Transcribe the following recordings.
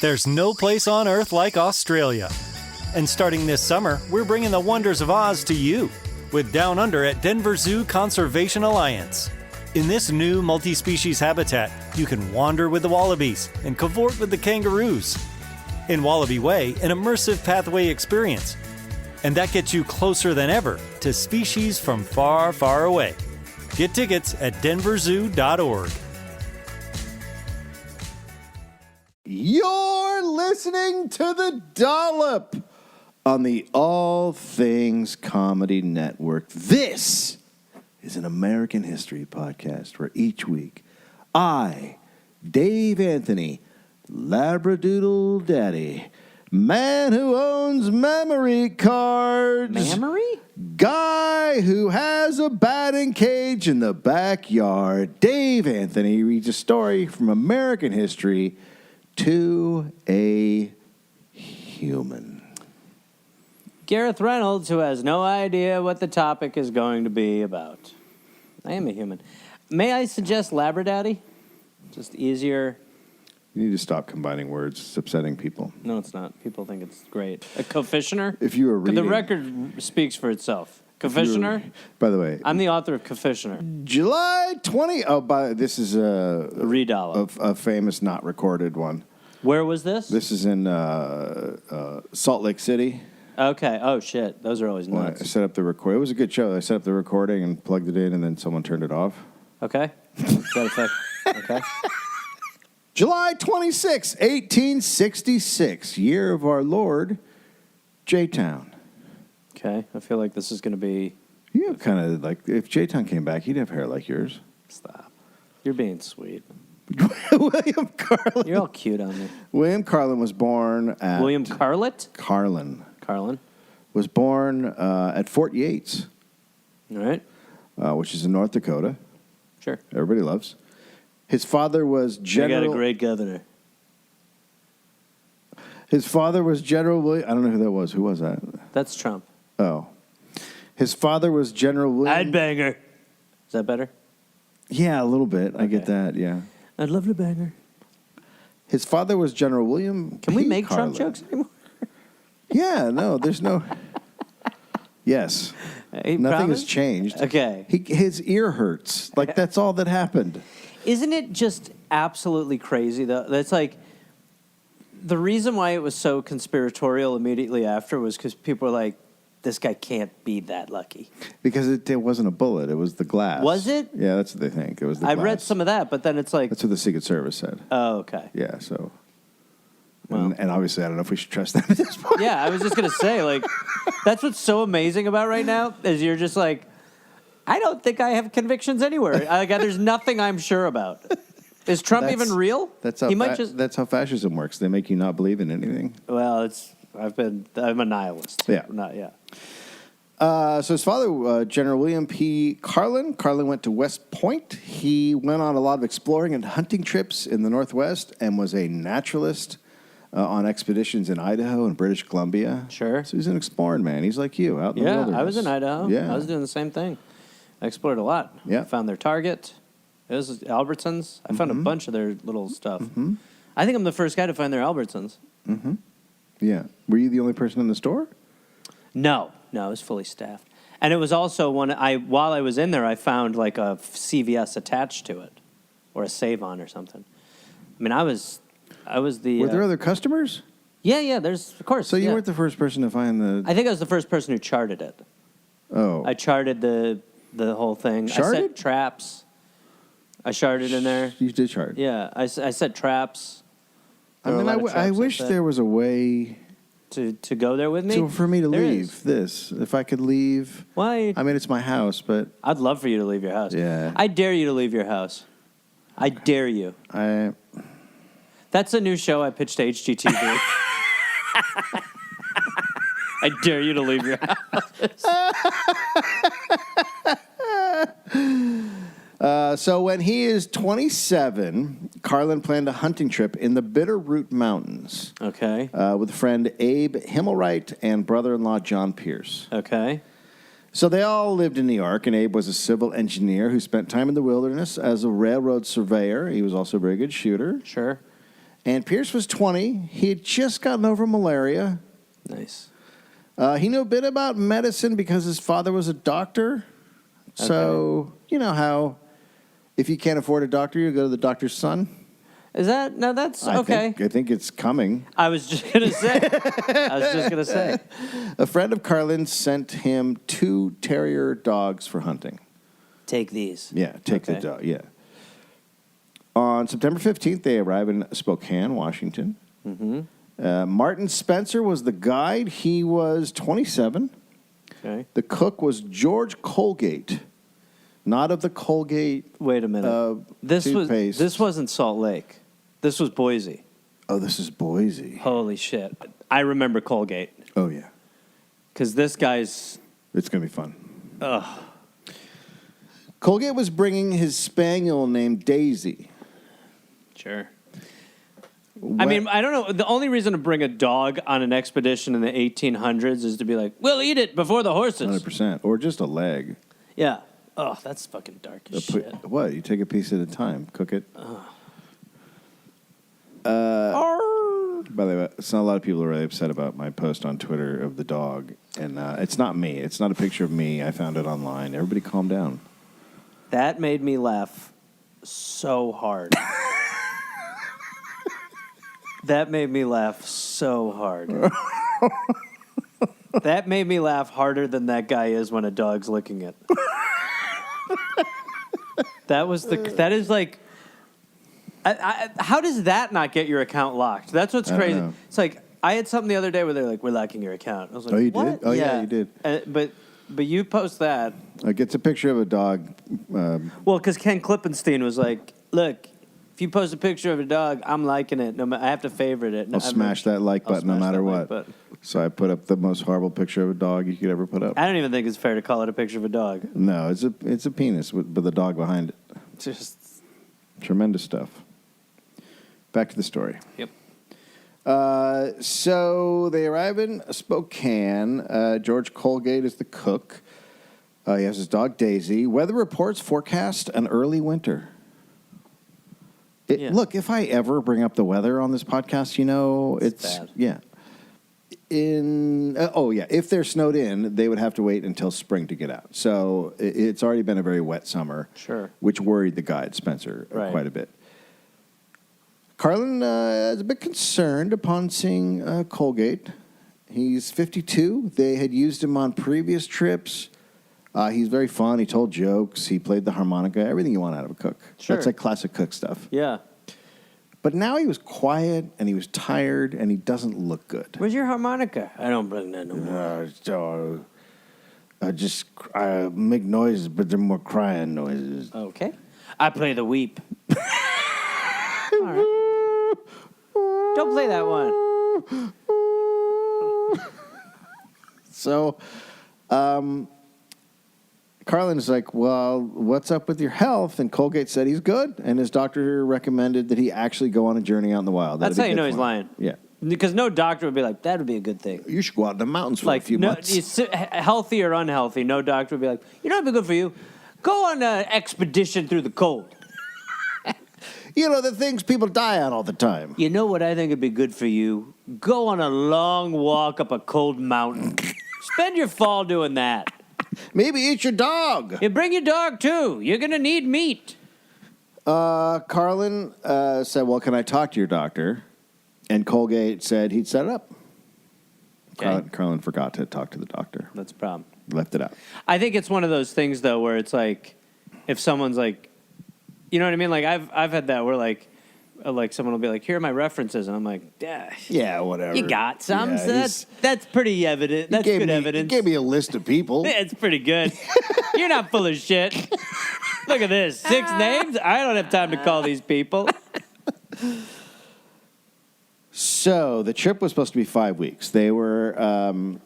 There's no place on Earth like Australia. And starting this summer, we're bringing the wonders of Oz to you with Down Under at Denver Zoo Conservation Alliance. In this new multi-species habitat, you can wander with the wallabies and cavort with the kangaroos. In Wallaby Way, an immersive pathway experience. And that gets you closer than ever to species from far, far away. Get tickets at denverzoo.org. You're listening to the Dollop on the All Things Comedy Network. This is an American history podcast where each week I, Dave Anthony, Labradoodle Daddy, man who owns memory cards, guy who has a batting cage in the backyard, Dave Anthony reads a story from American history to a human. Gareth Reynolds, who has no idea what the topic is going to be about. I am a human. May I suggest Labradaddy? Just easier. You need to stop combining words. It's upsetting people. No, it's not. People think it's great. A coefficient? If you were reading... The record speaks for itself. Coefficient? By the way... I'm the author of Coefficient. July 20... this is a famous not recorded one. Where was this? This is in Salt Lake City. Okay. Oh, shit. Those are always nuts. I set up the record. It was a good show. I set up the recording and plugged it in, and then someone turned it off. Okay. That effect. Okay. July 26, 1866, year of our Lord, J-Town. Okay. I feel like this is going to be... You have kind of like... If J-Town came back, he'd have hair like yours. Stop. You're being sweet. William Carlin. You're all cute on me. William Carlin was born at... William Carlet? Carlin. Carlin. Was born at Fort Yates. All right. Which is in North Dakota. Sure. Everybody loves. His father was General... They got a great governor. His father was General William... I don't know who that was. Who was that? That's Trump. Oh. His father was General William... I'd bang her. Is that better? Yeah, a little bit. Okay. I get that, yeah. I'd love to bang her. His father was General William Can we make Carlin. Trump jokes anymore? Yeah, no, there's no... Yes. Nothing has changed. Okay. His ear hurts. Like, that's all that happened. Isn't it just absolutely crazy, though? That's like... The reason why it was so conspiratorial immediately after was because people were like, this guy can't be that lucky. Because it wasn't a bullet. It was the glass. Was it? Yeah, that's what they think. It was the glass. I read some of that, but then it's like... That's what the Secret Service said. Oh, okay. Yeah, so... Well. And obviously, I don't know if we should trust them at this point. Yeah, I was just going to say, like, that's what's so amazing about right now, is you're just like, I don't think I have convictions anywhere. There's nothing I'm sure about. Is Trump even real? That's how fascism works. They make you not believe in anything. Well, I'm a nihilist. Yeah. So his father, General William P. Carlin. Carlin went to West Point. He went on a lot of exploring and hunting trips in the Northwest and was a naturalist on expeditions in Idaho and British Columbia. Sure. So he's an exploring man. He's like you, out in the wilderness. Yeah, I was in Idaho. Yeah. I was doing the same thing. I explored a lot. Yeah. I found their Target. It was Albertsons. I found a bunch of their little stuff. Mm-hmm. I think I'm the first guy to find their Albertsons. Mm-hmm. Yeah. Were you the only person in the store? No, it was fully staffed. And it was also while I was in there, I found like a CVS attached to it, or a Save-On or something. I mean, I was the... Were there other customers? Yeah, there's, of course. So you weren't the first person to find the... I think I was the first person who charted it. Oh. I charted the whole thing. Charted? I set traps. I charted in there. You did chart. Yeah, I set traps. I mean, I wish there was a way... To go there with me? So for me to there leave is. this. If I could leave... Why? I mean, it's my house, but... I'd love for you to leave your house. Yeah. I dare you to leave your house. I dare you. That's a new show I pitched to HGTV. I dare you to leave your house. So when he is 27, Carlin planned a hunting trip in the Bitterroot Mountains. Okay. With friend Abe Himmelwright and brother-in-law John Pierce. Okay. So they all lived in New York, and Abe was a civil engineer who spent time in the wilderness as a railroad surveyor. He was also a very good shooter. Sure. And Pierce was 20. He had just gotten over malaria. Nice. He knew a bit about medicine because his father was a doctor. Okay. So, you know how if you can't afford a doctor, you go to the doctor's son? Is that? No, that's okay. I think it's coming. I was just going to say. A friend of Carlin sent him 2 terrier dogs for hunting. Take these. Yeah, take the dog, yeah. On September 15th, they arrived in Spokane, Washington. Mm-hmm. Martin Spencer was the guide. He was 27. Okay. The cook was George Colgate, not of the Colgate. Wait a minute. Toothpaste. This wasn't Salt Lake. This was Boise. Oh, this is Boise. Holy shit! I remember Colgate Oh yeah, because this guy's. it's gonna be fun. Ugh. Colgate was bringing his spaniel named Daisy. Sure. I mean, I don't know. The only reason to bring a dog on an expedition in the 1800s is to be like, we'll eat it before the horses. 100%, or just a leg. Yeah. Oh, that's fucking dark as shit. What? You take a piece at a time, cook it. By the way, it's not a lot of people are really upset about my post on Twitter of the dog, and it's not me. It's not a picture of me. I found it online. Everybody, calm down. That made me laugh so hard. That made me laugh so hard. That made me laugh harder than that guy is when a dog's licking it. That is like, how does that not get your account locked? That's what's crazy. It's like, I had something the other day where they're like, we're locking your account. I was like, Oh, you what? did? Oh, yeah, you did. But you post that. It gets a picture of a dog. Well, because Ken Klippenstein was like, look, if you post a picture of a dog, I'm liking it. I have to favorite it. I'll smash that like button no matter what. So I put up the most horrible picture of a dog you could ever put up. I don't even think it's fair to call it a picture of a dog. No, it's a penis with a dog behind it. Just Tremendous stuff. Back to the story. Yep. So they arrive in Spokane. George Colgate is the cook. He has his dog Daisy. Weather reports forecast an early winter. Yeah. Look, if I ever bring up the weather on this podcast, you know, it's bad. Yeah. If they're snowed in, they would have to wait until spring to get out. So it's already been a very wet summer. Sure. Which worried the guide, Spencer, quite a bit. Carlin is a bit concerned upon seeing Colgate. He's 52. They had used him on previous trips. He's very fun. He told jokes. He played the harmonica. Everything you want out of a cook. Sure. That's like classic cook stuff. Yeah. But now he was quiet, and he was tired, and he doesn't look good. Where's your harmonica? I don't bring that no more. I make noises, but they're more crying noises. Okay. I play the weep. All right. Don't play that one. So, Carlin's like, well, what's up with your health? And Colgate said he's good, and his doctor recommended that he actually go on a journey out in the wild. That's how you know he's lying. Yeah. Because no doctor would be like, that would be a good thing. You should go out in the mountains for a few months. Healthy or unhealthy, no doctor would be like, you know what would be good for you? Go on an expedition through the cold. You know, the things people die on all the time. You know what I think would be good for you? Go on a long walk up a cold mountain. Spend your fall doing that. Maybe eat your dog. You bring your dog, too. You're going to need meat. Carlin said, well, can I talk to your doctor? And Colgate said he'd set it up. Okay. Carlin forgot to talk to the doctor. That's a problem. Left it out. I think it's one of those things, though, where it's like, if someone's like, you know what I mean? Like, I've had that where, like someone will be like, here are my references. And I'm like, yeah, whatever. You got some. Yeah, So that's pretty evident. That's good evidence. He gave me a list of people. It's pretty good. You're not full of shit. Look at this. 6 names? I don't have time to call these people. So the trip was supposed to be 5 weeks. They were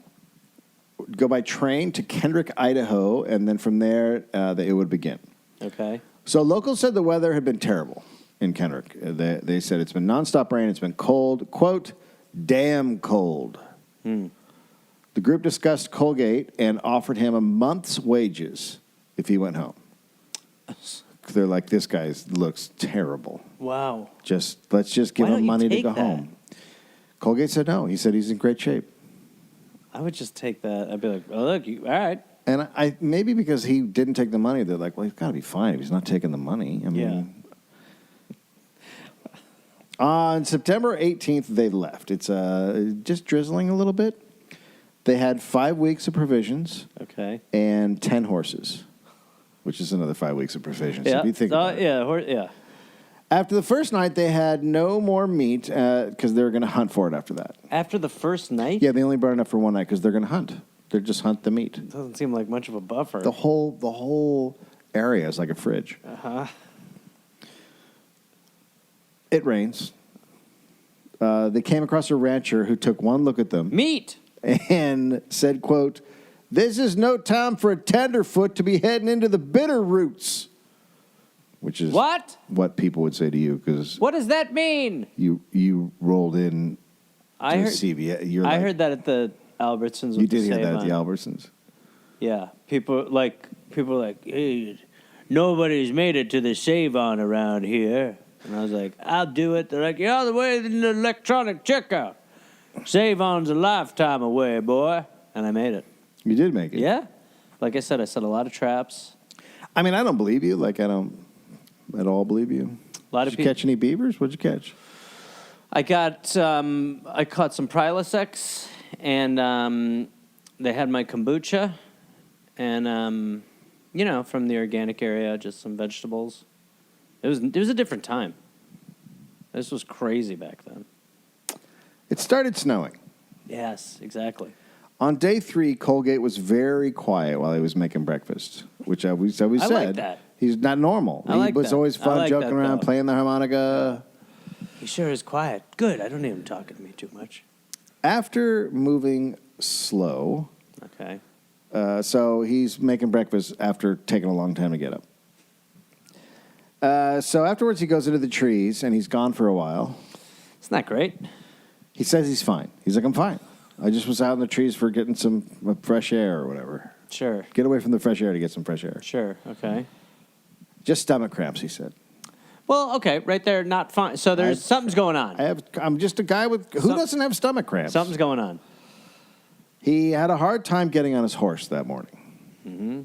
go by train to Kendrick, Idaho, and then from there it would begin. Okay. So locals said the weather had been terrible in Kendrick. They said it's been nonstop rain. It's been cold. Quote, damn cold. The group discussed Colgate and offered him a month's wages if he went home. they're like, this guy looks terrible. Wow. Let's just give Why don't him you money to take go that? home. Colgate said no. He said he's in great shape. I would just take that. I'd be like, oh, look, all right. And I maybe because he didn't take the money, they're like, well, he's got to be fine if he's not taking the money. I mean, on September 18th, they left. It's just drizzling a little bit. They had 5 weeks of provisions. Okay. And 10 horses, which is another 5 weeks of provisions. Yeah. If you think about it. Yeah. After the first night, they had no more meat because they were going to hunt for it after that. After the first night? Yeah, they only brought enough for one night because they're going to hunt. They just hunt the meat. It doesn't seem like much of a buffer. The whole area is like a fridge. Uh-huh. It rains. They came across a rancher who took one look at them. Meat! And said, quote, "This is no time for a tenderfoot to be heading into the bitter roots." Which is what people would say to you because what does that mean? You rolled in I heard CVS. I heard that at the Albertsons. You did hear that at the Albertsons. Yeah, people are like, hey, nobody's made it to the save-on around here, and I was like, I'll do it. They're like, you're all the way in the electronic checkout. Save-on's a lifetime away, boy, and I made it. You did make it. Yeah, like I said, I set a lot of traps. I mean, I don't believe you. Like I don't at all believe you. A lot of Did you catch any beavers? What'd you catch? I caught some Prilosec, and they had my kombucha, and from the organic area, just some vegetables. It was a different time. This was crazy back then. It started snowing. Yes, exactly. On day 3, Colgate was very quiet while he was making breakfast, which I always said. like that. He's not normal. I like he was that. always I fun, like joking that, around, though. playing the harmonica. He sure is quiet. Good. I don't need him talking to me too much. After moving slow, Okay. so he's making breakfast after taking a long time to get up. So afterwards, he goes into the trees, and he's gone for a while. It's not great. He says he's fine. He's like, I'm fine. I just was out in the trees for getting some fresh air or whatever. Sure. Get away from the fresh air to get some fresh air. Sure. Okay. Just stomach cramps, he said. Well, okay, right there, not fine. So something's going on. I'm just a guy who doesn't have stomach cramps. Something's going on. He had a hard time getting on his horse that morning. Mm-hmm.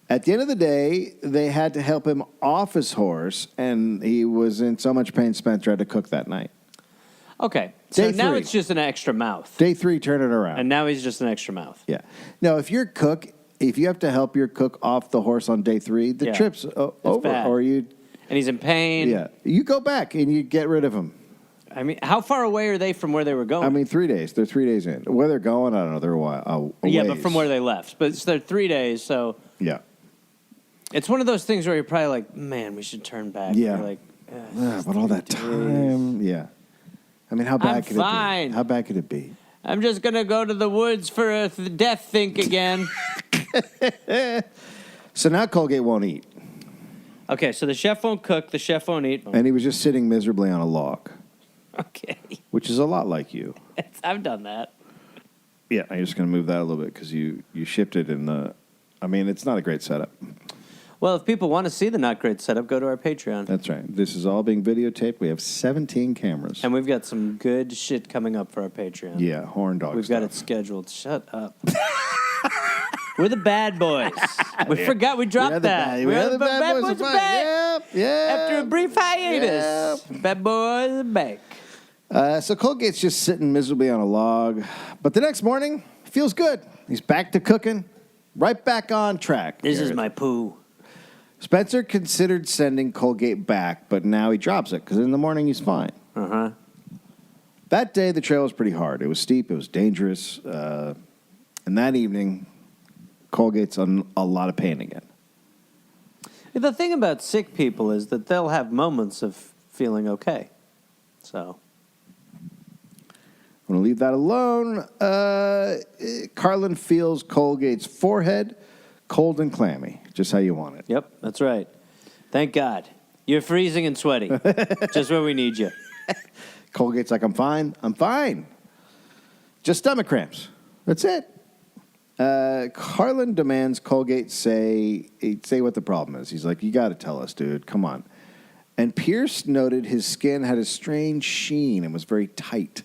At the end of the day, they had to help him off his horse, and he was in so much pain, Spencer had to cook that night. Okay, so Day now 3. it's just an extra mouth. Day 3, turn it around. And now he's just an extra mouth. Yeah. No, if you have to help your cook off the horse on day 3, the trip's over. bad. Or you... And he's in pain. Yeah. You go back and you get rid of him. I mean, how far away are they from where they were going? I mean, 3 days. They're 3 days in. Where they're going, I don't know. They're a while. Yeah, but from where they left. But they're 3 days, so... Yeah. It's one of those things where you're probably like, man, we should turn back. Yeah. You're like, But all that time. Yeah. I mean, how bad I'm could fine. it be? How bad could it be? I'm just going to go to the woods for a death think again. So now Colgate won't eat. Okay, so the chef won't cook, the chef won't eat. And he was just sitting miserably on a log, Okay. which is a lot like you. I've done that. Yeah, I'm just going to move that a little bit because you shifted in the... I mean, it's not a great setup. Well, if people want to see the Not Great setup, go to our Patreon. That's right. This is all being videotaped. We have 17 cameras. And we've got some good shit coming up for our Patreon. Yeah, horn dog We've got it scheduled. Shut up. We're the bad boys. We forgot we dropped that. We're the bad boys. are back. Yep. After a brief hiatus. Bad boys are back. So Colgate's just sitting miserably on a log. But the next morning, feels good. He's back to cooking. Right back on track. This is Gareth. my poo. Spencer considered sending Colgate back, but now he drops it because in the morning he's fine. Uh-huh. That day, the trail was pretty hard. It was steep. It was dangerous. And that evening, Colgate's in a lot of pain again. The thing about sick people is that they'll have moments of feeling okay. So... I'm going to leave that alone. Carlin feels Colgate's forehead cold and clammy, just how you want it. Yep, that's right. Thank God. You're freezing and sweaty. Just where we need you. Colgate's like, I'm fine. I'm fine. Just stomach cramps. That's it. Carlin demands Colgate say what the problem is. He's like, you got to tell us, dude. Come on. And Pierce noted his skin had a strange sheen and was very tight.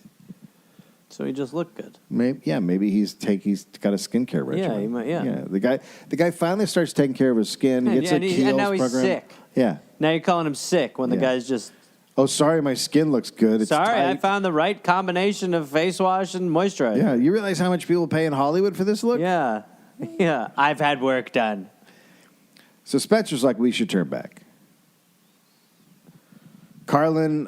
So he just looked good. Maybe he's got a skincare regimen. Yeah, he might, yeah. The guy finally starts taking care of his skin. He gets a Kiehl's and now he's program. sick. Yeah. Now you're calling him sick when the Yeah. guy's just... Oh, sorry, my skin looks good. It's Sorry, tight. I found the right combination of face wash and moisturizer. Yeah, you realize how much people pay in Hollywood for this look? Yeah. Yeah. I've had work done. So Spencer's like, we should turn back. Carlin,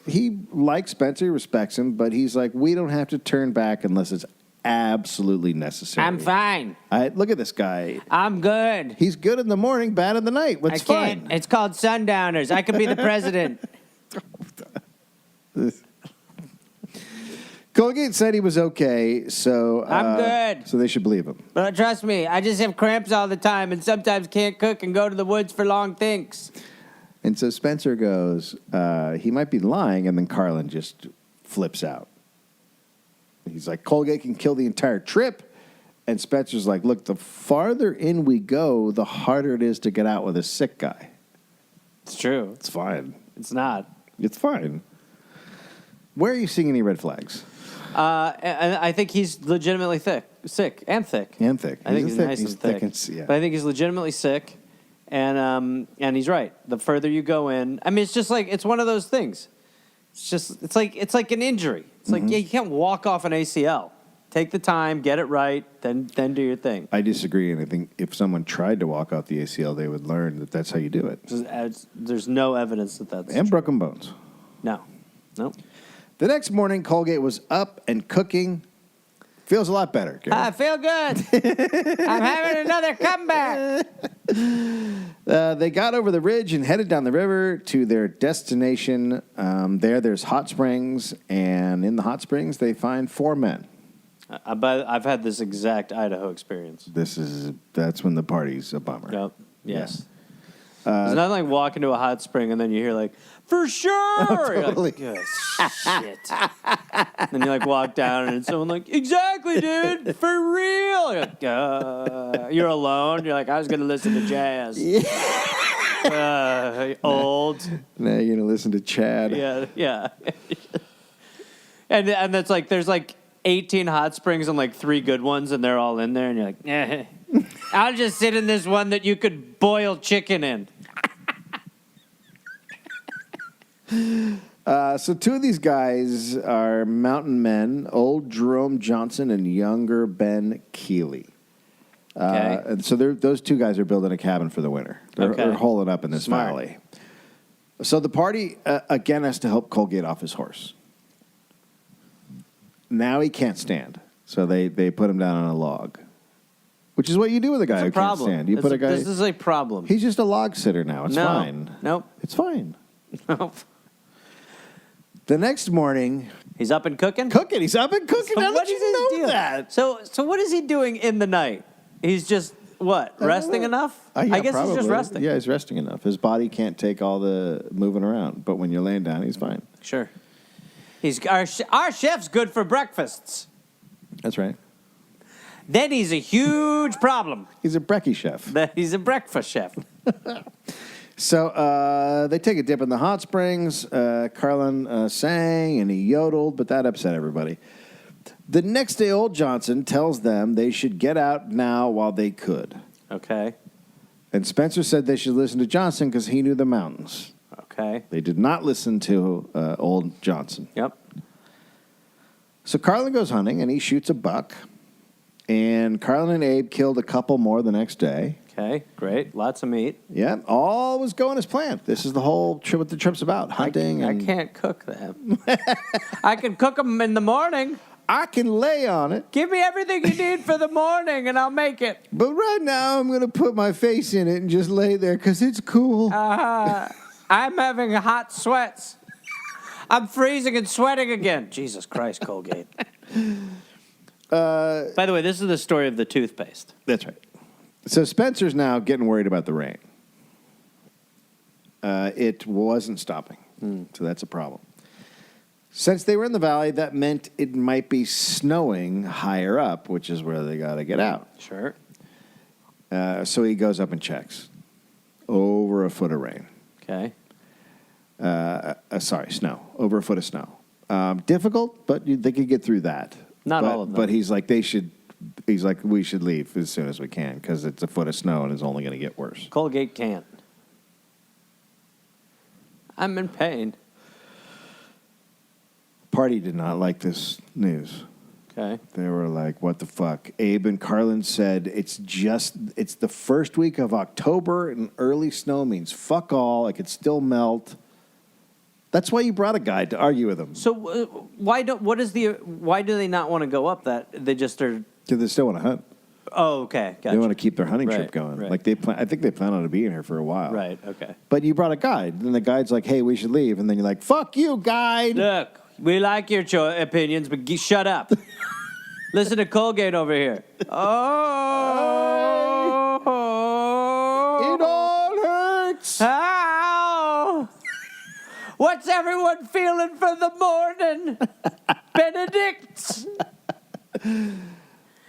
he likes Spencer, he respects him, but he's like, we don't have to turn back unless it's absolutely necessary. I'm fine. Look at this guy. I'm good. He's good in the morning, bad in the night. What's fine? It's called sundowners. I could be the president. Colgate said he was okay, so... I'm good. So they should believe him. But trust me, I just have cramps all the time and sometimes can't cook and go to the woods for long thinks. And so Spencer goes, he might be lying, and then Carlin just flips out. He's like, Colgate can kill the entire trip. And Spencer's like, look, the farther in we go, the harder it is to get out with a sick guy. It's true. It's fine. It's not. It's fine. Where are you seeing any red flags? And I think he's legitimately sick. And thick. I think he's nice and thick. Yeah. But I think he's legitimately sick. And he's right. The further you go in, I mean, it's just like, it's one of those things. It's like an injury. It's like, yeah, you can't walk off an ACL. Take the time, get it right, then do your thing. I disagree, and I think if someone tried to walk off the ACL, they would learn that that's how you do it. There's no evidence that that's And true. broken bones. No. Nope. The next morning, Colgate was up and cooking. Feels a lot better, Gareth. I feel good. I'm having another comeback. They got over the ridge and headed down the river to their destination. There's hot springs, and in the hot springs, they find 4 men. I've had this exact Idaho experience. That's when the party's a bummer. Yep. Yes. There's nothing like walking to a hot spring and then you hear like, for sure. Totally. You're like, shit. Then you like walk down and someone like, exactly, dude, for real. You're like, you're alone. You're like, I was gonna listen to jazz. Old. Now you're gonna listen to Chad. Yeah. And that's like, there's like 18 hot springs and like 3 good ones, and they're all in there, and you're like, I'll just sit in this one that you could boil chicken in. So 2 of these guys are mountain men, old Jerome Johnson and younger Ben Keeley. Okay. And so those 2 guys are building a cabin for the winter. They're holing up in this Smart. valley. So the party, again, has to help Colgate off his horse. Now he can't stand. So they put him down on a log. Which is what you do with a guy who can't stand. You put a guy... This is a problem. He's just a log sitter now. It's fine. Nope. It's fine. Nope. The next morning... He's up and cooking? He's up and cooking. So How what did is you his know deal? that? So what is he doing in the night? He's just, resting enough? Yeah, I guess probably. he's just resting. Yeah, he's resting enough. His body can't take all the moving around. But when you're laying down, he's fine. Sure. Our chef's good for breakfasts. That's right. Then he's a huge problem. He's a brekkie chef. He's a breakfast chef. So they take a dip in the hot springs. Carlin sang and he yodeled, but that upset everybody. The next day, old Johnson tells them they should get out now while they could. Okay. And Spencer said they should listen to Johnson because he knew the mountains. Okay. They did not listen to old Johnson. Yep. So Carlin goes hunting and he shoots a buck. And Carlin and Abe killed a couple more the next day. Okay, great. Lots of meat. Yeah, all was going as planned. This is the whole trip. What the trip's about: hunting. I can't cook them. I can cook them in the morning. I can lay on it. Give me everything you need for the morning, and I'll make it. But right now, I'm going to put my face in it and just lay there because it's cool. I'm having hot sweats. I'm freezing and sweating again. Jesus Christ, Colgate. By the way, this is the story of the toothpaste. That's right. So Spencer's now getting worried about the rain. It wasn't stopping, so that's a problem. Since they were in the valley, that meant it might be snowing higher up, which is where they got to get out. Sure. So he goes up and checks. Over a foot of rain. Okay. Snow. Over a foot of snow. Difficult, but they could get through that. Not all of them. But he's like, we should leave as soon as we can because it's a foot of snow and it's only going to get worse. Colgate can't. I'm in pain. Party did not like this news. Okay. They were like, what the fuck? Abe and Carlin said it's the first week of October and early snow means fuck all. It could still melt. That's why you brought a guide to argue with them. So why do they not want to go up that? They just are. Because they still want to hunt. Oh, okay. Gotcha. They want to keep their hunting trip Right, going. right. Like I think they plan on being here for a while. Right, okay. But you brought a guide. And the guide's like, hey, we should leave. And then you're like, fuck you, guide. Look, we like your opinions, but shut up. Listen to Colgate over here. Oh. It all hurts. Ow. What's everyone feeling for the morning? Benedict.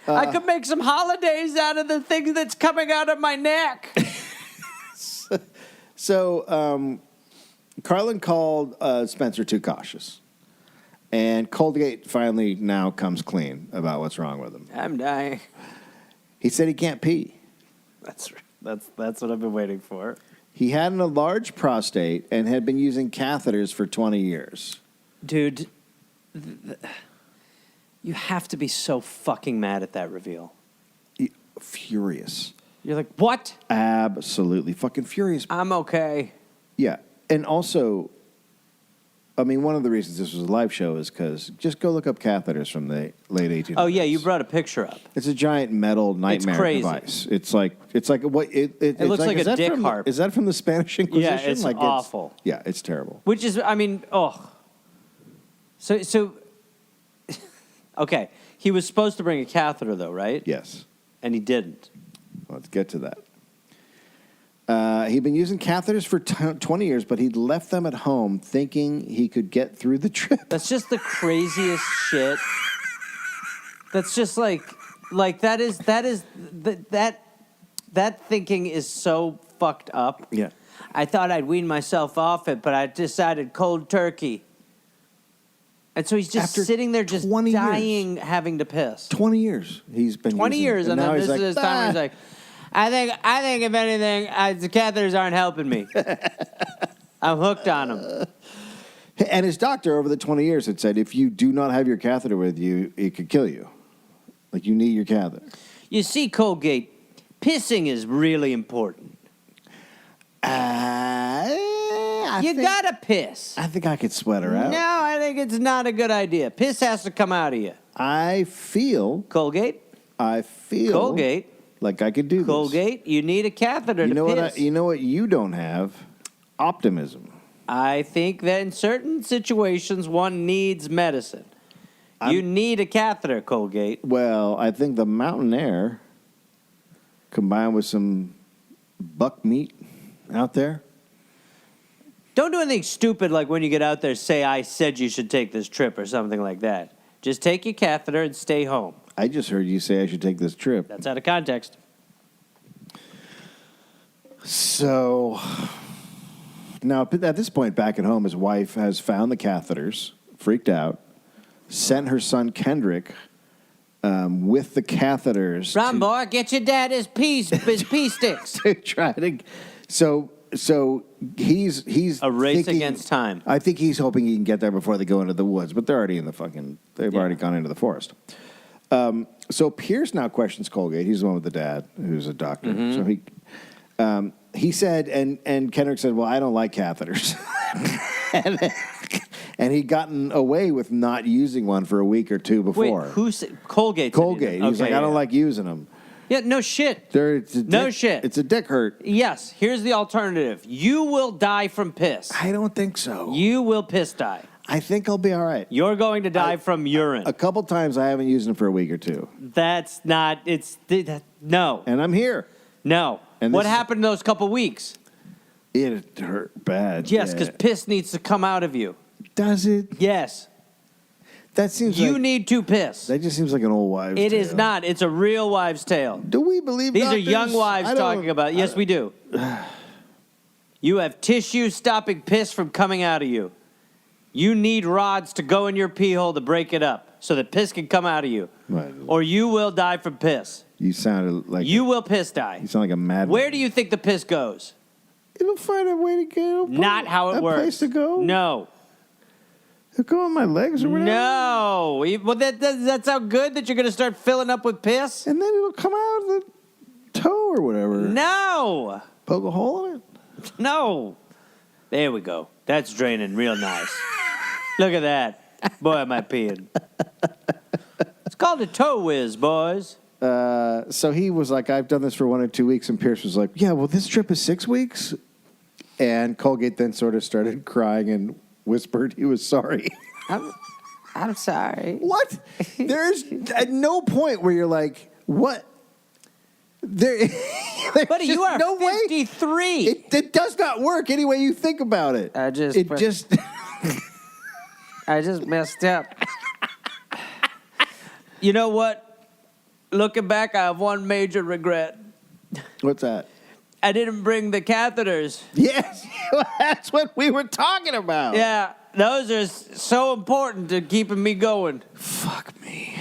I could make some holidays out of the thing that's coming out of my neck. So Carlin called Spencer too cautious. And Colgate finally now comes clean about what's wrong with him. I'm dying. He said he can't pee. That's what I've been waiting for. He had an enlarged prostate and had been using catheters for 20 years. Dude, you have to be so fucking mad at that reveal. Furious. You're like, what? Absolutely fucking furious. I'm okay. Yeah. And also, I mean, one of the reasons this was a live show is because just go look up catheters from the late 1800s. Oh, yeah, you brought a picture up. It's a giant metal nightmare crazy. device. It's like what it looks like a dick from, harp. Is that from the Spanish Inquisition? Yeah, it's awful. Yeah, it's terrible. Which is, I mean, oh. So, okay. He was supposed to bring a catheter, though, right? Yes. And he didn't. Let's get to that. He'd been using catheters for 20 years, but he'd left them at home thinking he could get through the trip. That's just the craziest shit. That's just like that thinking is so fucked up. Yeah. I thought I'd wean myself off it, but I decided cold turkey. And so he's just After sitting there just 20 dying, having to piss. 20 years he's been 20 using years, it. and now then he's this like, is his time where he's like, I think if anything, the catheters aren't helping me. I'm hooked on them. And his doctor over the 20 years had said, if you do not have your catheter with you, it could kill you. Like, you need your catheter. You see, Colgate, pissing is really important. You gotta piss. I think I could sweat her out. No, I think it's not a good idea. Piss has to come out of you. I feel Colgate, like I could do this. Colgate, you need a catheter to piss. You know what you don't have? Optimism. I think that in certain situations, one needs medicine. You need a catheter, Colgate. Well, I think the mountain air combined with some buck meat out there. Don't do anything stupid like when you get out there, say, I said you should take this trip or something like that. Just take your catheter and stay home. I just heard you say I should take this trip. That's out of context. So, now at this point back at home, his wife has found the catheters, freaked out, sent her son Kendrick with the catheters. Run, boy, get your dad his pee sticks. To try to, so he's A race thinking- against time. I think he's hoping he can get there before they go into the woods, but they're already in they've already gone into the forest. So Pierce now questions Colgate. He's the one with the dad, who's a doctor. Mm-hmm. So he said, and Kendrick said, well, I don't like catheters. and he'd gotten away with not using one for a week or two before. Wait, who said? Colgate. Colgate. He's like, I don't like using them. Yeah, no shit. Shit. It's a dick hurt. Yes, here's the alternative. You will die from piss. I don't think so. You will piss die. I think I'll be all right. You're going to die from urine. A couple times I haven't used them for a week or two. That's not, no. And I'm here. No. And What this- happened those couple weeks? It hurt bad. Yes, yeah. because piss needs to come out of you. Does it? Yes. That seems You like... need to piss. That just seems like an old wives' tale. It is not. It's a real wives' tale. Do we believe These doctors? are young wives talking about it. Yes, we do. You have tissue stopping piss from coming out of you. You need rods to go in your pee hole to break it up so that piss can come out of you. Right. Or you will die from piss. You sounded like... You will piss die. You sound like a madman. Where do you think the piss goes? It'll find a way to go. Not how it works. A place to go? No. It'll go on my legs or whatever? No. Well, that's how good that you're going to start filling up with piss? And then it'll come out of the toe or whatever. No. Poke a hole in it? No. There we go. That's draining real nice. Look at that. Boy, am I peeing. It's called a toe whiz, boys. So he was like, I've done this for 1 or 2 weeks. And Pierce was like, yeah, well, this trip is 6 weeks. And Colgate then sort of started crying and whispered he was sorry. I'm sorry. What? There's at no point where you're like, what? There's Buddy, you are no 53. Way. It does not work any way you think about it. I just messed up. You know what? Looking back, I have one major regret. What's that? I didn't bring the catheters. Yes, that's what we were talking about. Yeah, those are so important to keeping me going. Fuck me.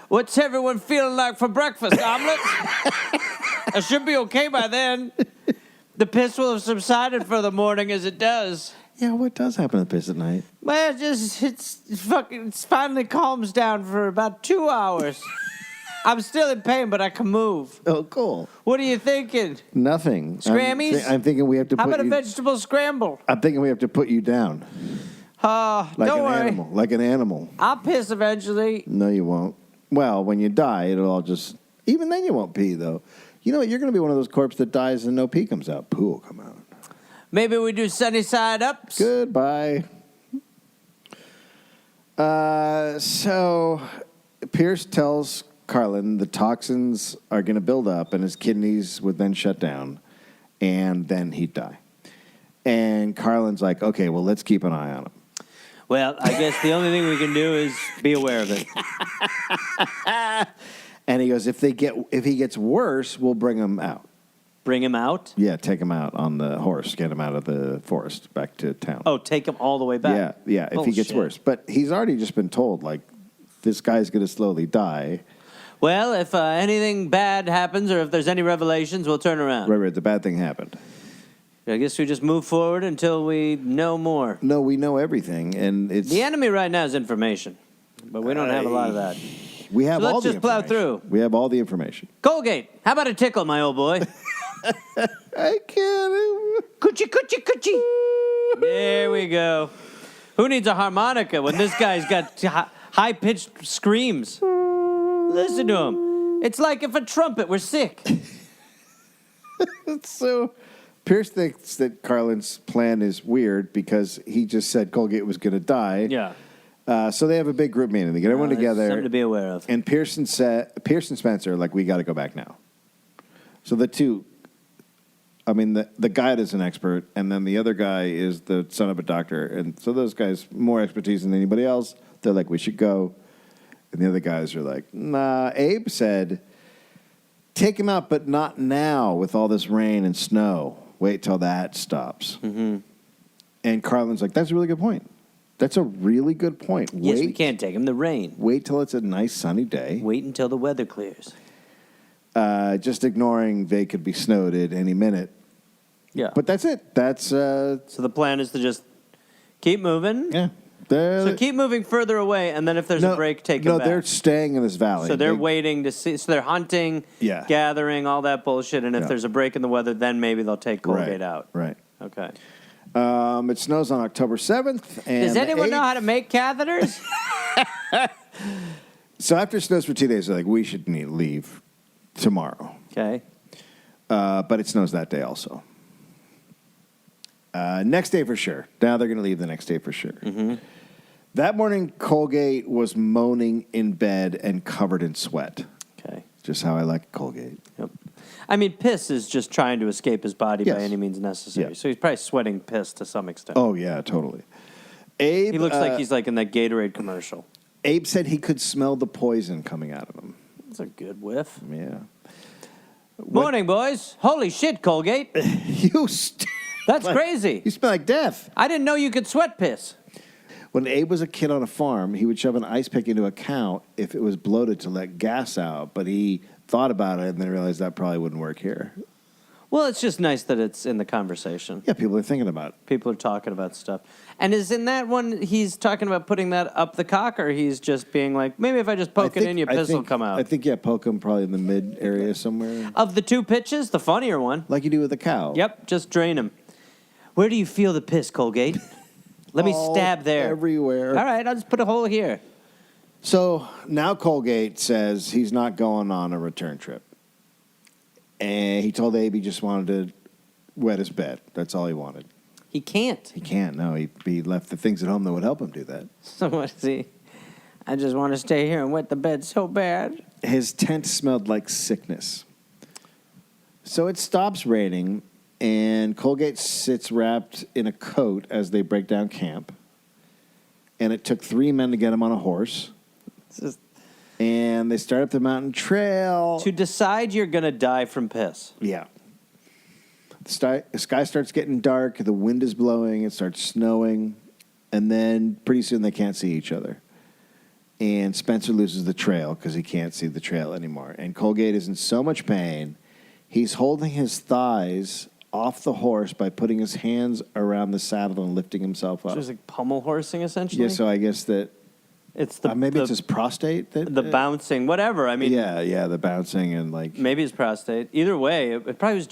What's everyone feeling like for breakfast? Omelets? I should be okay by then. The piss will have subsided for the morning as it does. Yeah, what does happen to piss at night? Well, it finally calms down for about 2 hours. I'm still in pain, but I can move. Oh, cool. What are you thinking? Nothing. Scrammies? I'm thinking we have to How put about you... a vegetable scramble? I'm thinking we have to put you down. Like don't an worry. animal. Like an animal. I'll piss eventually. No, you won't. Well, when you die, it'll all just... Even then you won't pee, though. You know what? You're going to be one of those corpses that dies and no pee comes out. Poo will come out. Maybe we do sunny side ups. Goodbye. So Pierce tells Carlin the toxins are going to build up and his kidneys would then shut down and then he'd die. And Carlin's like, okay, well, let's keep an eye on him. Well, I guess the only thing we can do is be aware of it. And he goes, if he gets worse, we'll bring him out. Bring him out? Yeah, take him out on the horse, get him out of the forest back to town. Oh, take him all the way back? Yeah, if he gets worse. But he's already just been told, like, this guy's going to slowly die. Well, if anything bad happens or if there's any revelations, we'll turn around. Right, the bad thing happened. I guess we just move forward until we know more. No, we know everything, and it's... The enemy right now is information, but we don't have a lot of that. We have So let's all the just plow information. through. We have all the information. Colgate, how about a tickle, my old boy? I can't... Coochie, coochie, coochie. There we go. Who needs a harmonica when this guy's got high-pitched screams? Listen to him. It's like if a trumpet were sick. So, Pierce thinks that Carlin's plan is weird because he just said Colgate was going to die. Yeah. So they have a big group meeting. They get everyone together. Something to be aware of. And Pierce and Spencer are like, we got to go back now. So the two, I mean, the guide is an expert, and then the other guy is the son of a doctor. And so those guys, more expertise than anybody else, they're like, we should go. And the other guys are like, nah. Abe said, take him out, but not now with all this rain and snow. Wait till that stops. Mm-hmm. And Carlin's like, that's a really good point. That's a really good point. Yes, we can't take him. The rain. Wait till it's a nice sunny day. Wait until the weather clears. Just ignoring they could be snowed at any minute. Yeah. But that's it. That's... So the plan is to just keep moving? Yeah. So keep moving further away, and then if there's a break, take him back. No, they're staying in this valley. So they're waiting to see. So they're hunting, gathering, all that bullshit, and if there's a break in the weather, then maybe they'll take Colgate out. Right. Okay. It snows on October 7th. And does anyone know how to make catheters? So after it snows for 2 days, they're like, we should leave tomorrow. Okay. But it snows that day also. Next day for sure. Now they're going to leave the next day for sure. Mm-hmm. That morning, Colgate was moaning in bed and covered in sweat. Okay. Just how I like Colgate. Yep. I mean, piss is just trying to escape his body by any means necessary. Yes. So he's probably sweating piss to some extent. Oh, yeah, totally. Abe, He looks like he's like in that Gatorade commercial. Abe said he could smell the poison coming out of him. That's a good whiff. Yeah. Morning, boys. Holy shit, Colgate. That's crazy. You smell like death. I didn't know you could sweat piss. When Abe was a kid on a farm, he would shove an ice pick into a cow if it was bloated to let gas out, but he thought about it and then realized that probably wouldn't work here. Well, it's just nice that it's in the conversation. Yeah, people are thinking about it. People are talking about stuff. And is in that one, he's talking about putting that up the cock, or he's just being like, maybe if I just poke it in, your piss will come out? I think, poke him probably in the mid area somewhere. Of the two pitches, the funnier one. Like you do with a cow. Yep, just drain him. Where do you feel the piss, Colgate? Let me stab there. Everywhere. All right, I'll just put a hole here. So now Colgate says he's not going on a return trip. And he told Abe he just wanted to wet his bed. That's all he wanted. He can't. He can't, no. He left the things at home that would help him do that. So what is he? I just want to stay here and wet the bed so bad. His tent smelled like sickness. So it stops raining, and Colgate sits wrapped in a coat as they break down camp. And it took 3 men to get him on a horse. And they start up the mountain trail. To decide you're going to die from piss. Yeah. The sky starts getting dark. The wind is blowing. It starts snowing. And then pretty soon they can't see each other. And Spencer loses the trail because he can't see the trail anymore. And Colgate is in so much pain, he's holding his thighs off the horse by putting his hands around the saddle and lifting himself up. Just like pummel horsing, essentially? Yeah, so I guess that... It's the maybe it's his prostate that the bouncing, whatever. I mean, yeah, the bouncing and like maybe his prostate. Either way, it probably was.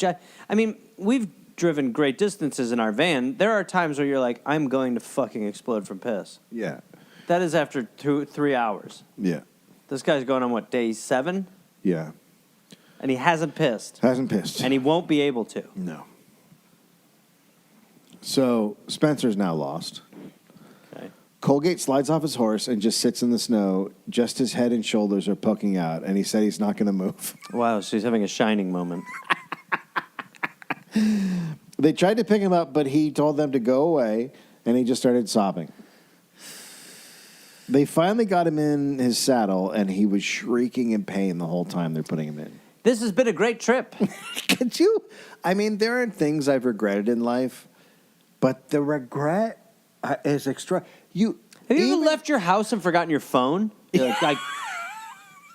I mean, we've driven great distances in our van. There are times where you're like, I'm going to fucking explode from piss. Yeah, that is after 2-3 hours. Yeah, this guy's going on what, day 7? Yeah, and he hasn't pissed. And he won't be able to. No. So Spencer's now lost. Colgate slides off his horse and just sits in the snow. Just his head and shoulders are poking out, and he said he's not going to move. Wow, so he's having a shining moment. They tried to pick him up, but he told them to go away, and he just started sobbing. They finally got him in his saddle, and he was shrieking in pain the whole time they're putting him in. This has been a great trip. Could you? I mean, there are things I've regretted in life, but the regret is extra... Have you ever left your house and forgotten your phone? You're like,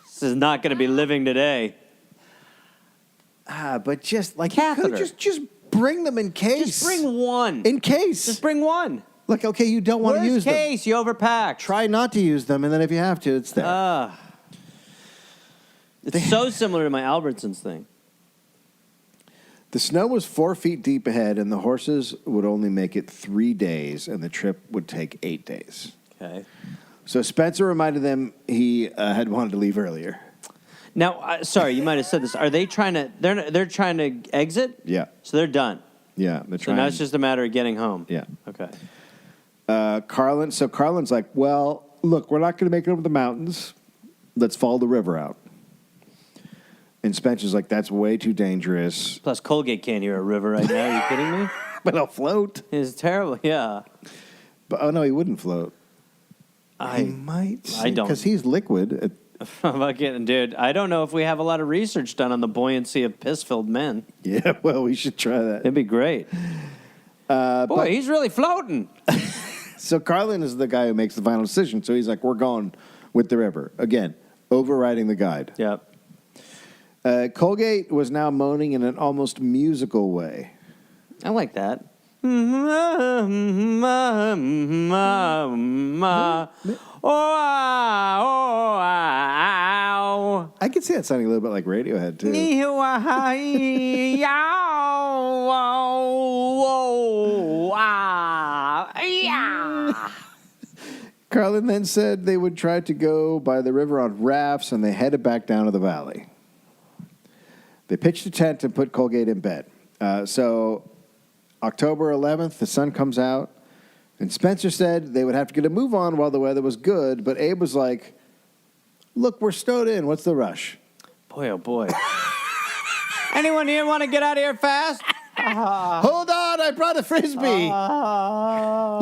this is not going to be living today. But just like catheter. Just bring them in case. Just bring one. In case. Just bring one. Like, okay, you don't want to use them. Worst case, you overpack. Try not to use them, and then if you have to, it's there. It's so similar to my Albertsons thing. The snow was 4 feet deep ahead, and the horses would only make it 3 days, and the trip would take 8 days. Okay. So Spencer reminded them he had wanted to leave earlier. Now, sorry, you might have said this. Are they trying to? They're trying to exit. Yeah. So they're done. Yeah, they're trying. So now it's just a matter of getting home. Yeah. Okay. Carlin. So Carlin's like, well, look, we're not going to make it over the mountains. Let's follow the river out. And Spencer's like, that's way too dangerous. Plus, Colgate can't hear a river right now. Are you kidding me? But I'll float. It's terrible. Yeah. But oh no, he wouldn't float. He might. I don't. Because he's liquid. Fucking dude, I don't know if we have a lot of research done on the buoyancy of piss-filled men. Yeah, well, we should try that. It'd be great. Boy, he's really floating. So Carlin is the guy who makes the final decision. So he's like, we're going with the river. Again, overriding the guide. Yep. Colgate was now moaning in an almost musical way. I like that. I can see that sounding a little bit like Radiohead, too. Carlin then said they would try to go by the river on rafts, and they headed back down to the valley. They pitched a tent and put Colgate in bed. So October 11th, the sun comes out, and Spencer said they would have to get a move on while the weather was good, but Abe was like, look, we're stowed in. What's the rush? Boy, oh boy. Anyone here want to get out of here fast? Hold on. God, I brought a Frisbee.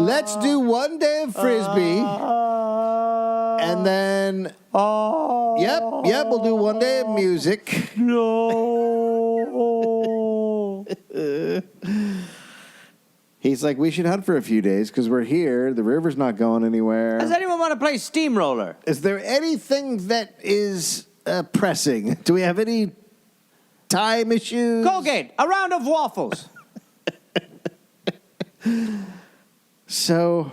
Let's do one day of Frisbee. And then, yep, we'll do one day of music. No. He's like, we should hunt for a few days because we're here. The river's not going anywhere. Does anyone want to play Steamroller? Is there anything that is pressing? Do we have any time issues? Colgate, a round of waffles. So,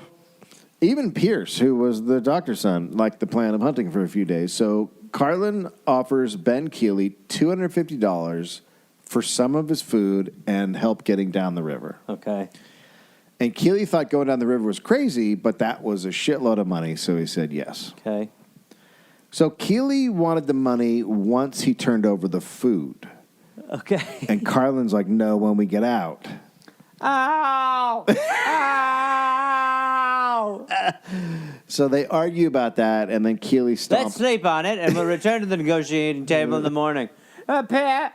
even Pierce, who was the doctor's son, liked the plan of hunting for a few days. So, Carlin offers Ben Keeley $250 for some of his food and help getting down the river. Okay. And Keeley thought going down the river was crazy, but that was a shitload of money, so he said yes. Okay. So Keeley wanted the money once he turned over the food. Okay. And Carlin's like, no, when we get out. Ow! Ow! So they argue about that, and then Keeley stomps. Let's sleep on it, and we'll return to the negotiating table in the morning. Piss!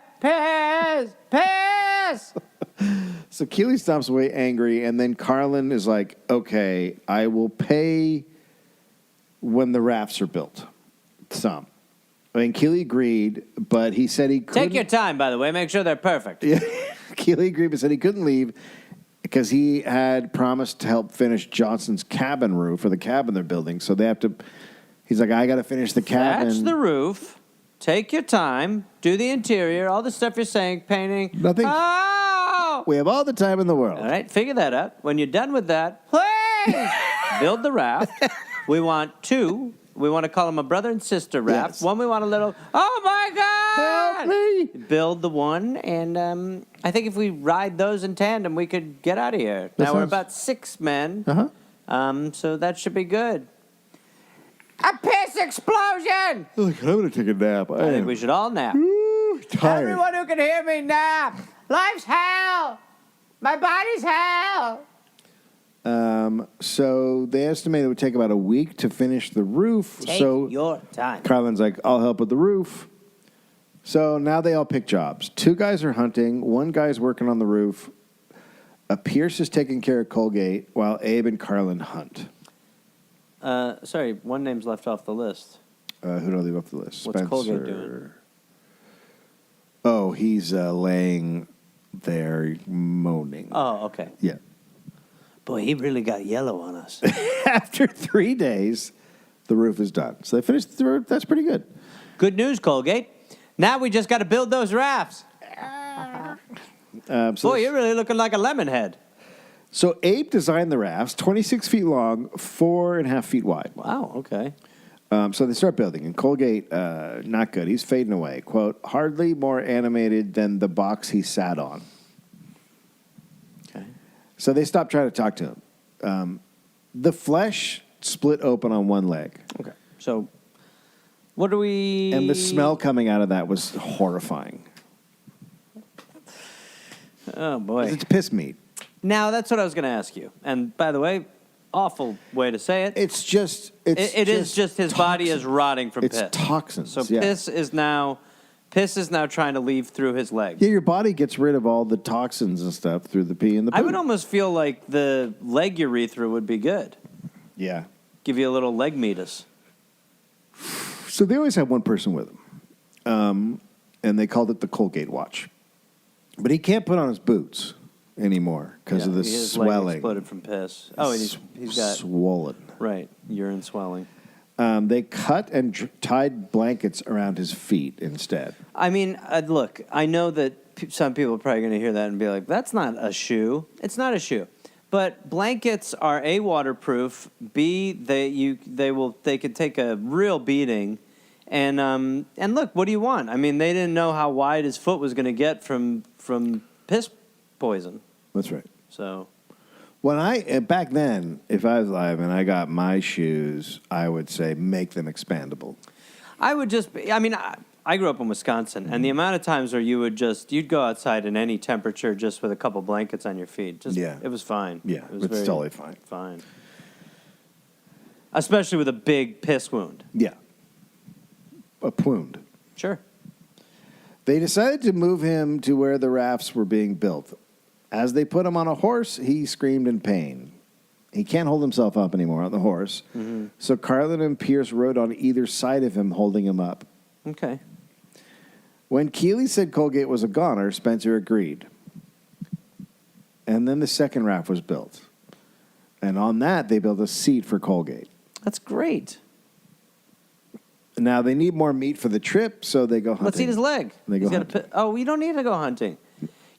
So Keeley stomps away angry, and then Carlin is like, okay, I will pay when the rafts are built. Some. I mean, Keeley agreed, but he said he couldn't. Take your time, by the way. Make sure they're perfect. Yeah. Keeley agreed, but said he couldn't leave because he had promised to help finish Johnson's cabin roof, or the cabin they're building. So they have to, he's like, I got to finish the cabin. Thatch the roof. Take your time. Do the interior. All the stuff you're saying. Painting. Nothing. Oh! We have all the time in the world. All right. Figure that out. When you're done with that, please build the raft. We want two. We want to call them a brother and sister raft. Yes. One we want a little, oh my God! Help me! Build the one, and I think if we ride those in tandem, we could get out of here. That Now we're sounds- about 6 men, Uh-huh. so that should be good. A piss explosion! Look, I'm going to take a nap. I think we should all nap. Tired. Everyone who can hear me nap. Life's hell. My body's hell. So they estimated it would take about a week to finish the roof. Take so your time. Carlin's like, I'll help with the roof. So now they all pick jobs. 2 guys are hunting. 1 guy's working on the roof. Pierce is taking care of Colgate while Abe and Carlin hunt. Sorry, one name's left off the list. Who do I leave off the list? What's Colgate doing? Oh, he's laying there moaning. Oh, okay. Yeah. Boy, he really got yellow on us. After 3 days, the roof is done. So they finished the roof. That's pretty good. Good news, Colgate. Now we just got to build those rafts. Boy, you're really looking like a lemon head. So Abe designed the rafts, 26 feet long, 4.5 feet wide. Wow, okay. So they start building, and Colgate, not good. He's fading away. Quote, hardly more animated than the box he sat on. Okay. So they stopped trying to talk to him. The flesh split open on one leg. Okay. So, what do we... And the smell coming out of that was horrifying. Oh, boy. It's piss meat. Now, that's what I was going to ask you. And, by the way, awful way to say it. It's just... It is just his body is rotting from It's piss. toxins. So yeah. piss is now trying to leave through his legs. Yeah, your body gets rid of all the toxins and stuff through the pee and the poo. I would almost feel like the leg urethra would be good. Yeah. Give you a little leg meatus. So they always had one person with him. And they called it the Colgate watch. But he can't put on his boots anymore because of the his swelling. leg exploded from piss. Oh, and he's got swollen. right urine swelling. They cut and tied blankets around his feet instead. I mean, look, I know that some people are probably going to hear that and be like, "That's not a shoe." It's not a shoe, but blankets are A, waterproof. B, they could take a real beating, and look, what do you want? I mean, they didn't know how wide his foot was going to get from piss poison. That's right. So. Back then, if I was alive and I got my shoes, I would say make them expandable. I grew up in Wisconsin, and the amount of times where you'd go outside in any temperature just with a couple blankets on your feet. It was fine. Yeah, it was it's totally fine. Fine. Especially with a big piss wound. Yeah. A wound. Sure. They decided to move him to where the rafts were being built. As they put him on a horse, he screamed in pain. He can't hold himself up anymore on the horse. Mm-hmm. So Carlin and Pierce rode on either side of him, holding him up. Okay. When Keeley said Colgate was a goner, Spencer agreed. And then the second raft was built. And on that, they built a seat for Colgate. That's great. Now, they need more meat for the trip, so they go hunting. Let's eat his leg. They go hunting. We don't need to go hunting.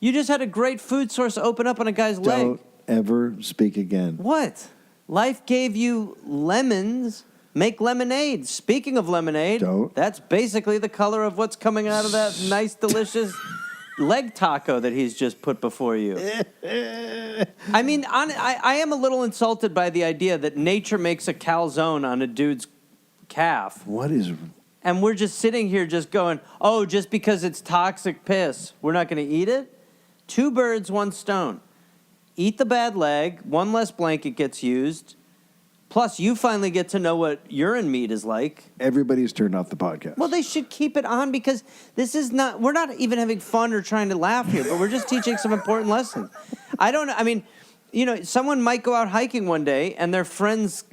You just had a great food source open up on a guy's leg. Don't ever speak again. What? Life gave you lemons. Make lemonade. Speaking of lemonade, that's basically the color of what's coming out of that nice, delicious leg taco that he's just put before you. I mean, I am a little insulted by the idea that nature makes a calzone on a dude's calf. What is... And we're just sitting here just going, oh, just because it's toxic piss, we're not going to eat it? 2 birds, 1 stone. Eat the bad leg, 1 less blanket gets used. Plus, you finally get to know what urine meat is like. Everybody's turned off the podcast. Well, they should keep it on because this is not, we're not even having fun or trying to laugh here, but we're just teaching some important lessons. Someone might go out hiking one day and their friend's,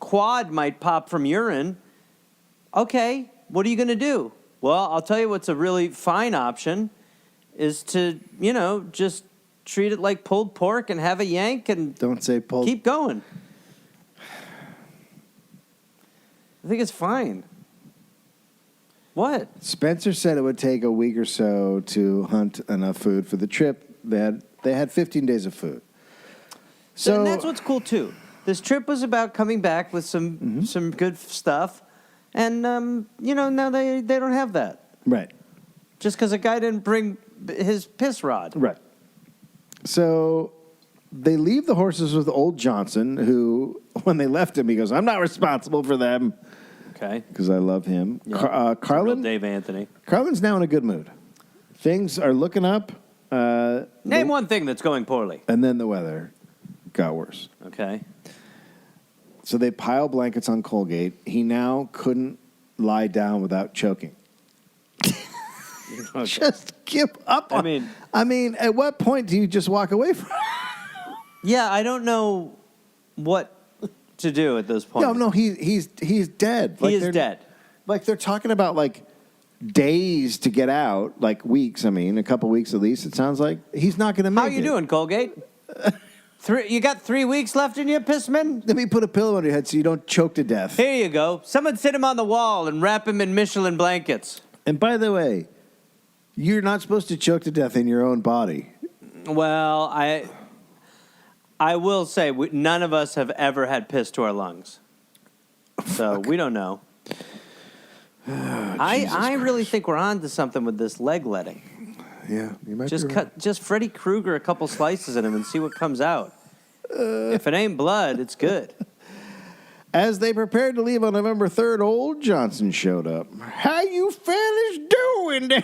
quad might pop from urine. Okay, what are you going to do? Well, I'll tell you what's a really fine option is to, just treat it like pulled pork and have a yank and don't say pulled. Keep going. I think it's fine. What? Spencer said it would take a week or so to hunt enough food for the trip. They had 15 days of food. So and that's what's cool too. This trip was about coming back with some good stuff, and now they don't have that. Right. Just because a guy didn't bring his piss rod. Right. So they leave the horses with old Johnson, who, when they left him, he goes, "I'm not responsible for them." Okay. Because I love him. Yeah. Carlin. Dave Anthony. Carlin's now in a good mood. Things are looking up. Name one thing that's going poorly. And then the weather got worse. Okay. So they pile blankets on Colgate. He now couldn't lie down without choking. Okay. Just give up on I mean, at what point do you just walk away from it? Yeah, I don't know what to do at this point. No, he's dead. He is dead. Like they're talking about like days to get out, like weeks. I mean, a couple weeks at least. It sounds like he's not going to make it. How you doing, Colgate? You got 3 weeks left in you, pissman? Let me put a pillow on your head so you don't choke to death. Here you go. Someone sit him on the wall and wrap him in Michelin blankets. And by the way, you're not supposed to choke to death in your own body. Well, I will say none of us have ever had piss to our lungs, so we don't know. I really think we're on to something with this leg letting. Yeah, you might just be right. Just Freddy Krueger a couple slices in him and see what comes out. If it ain't blood, it's good. As they prepared to leave on November 3rd, old Johnson showed up. How you fellas doing?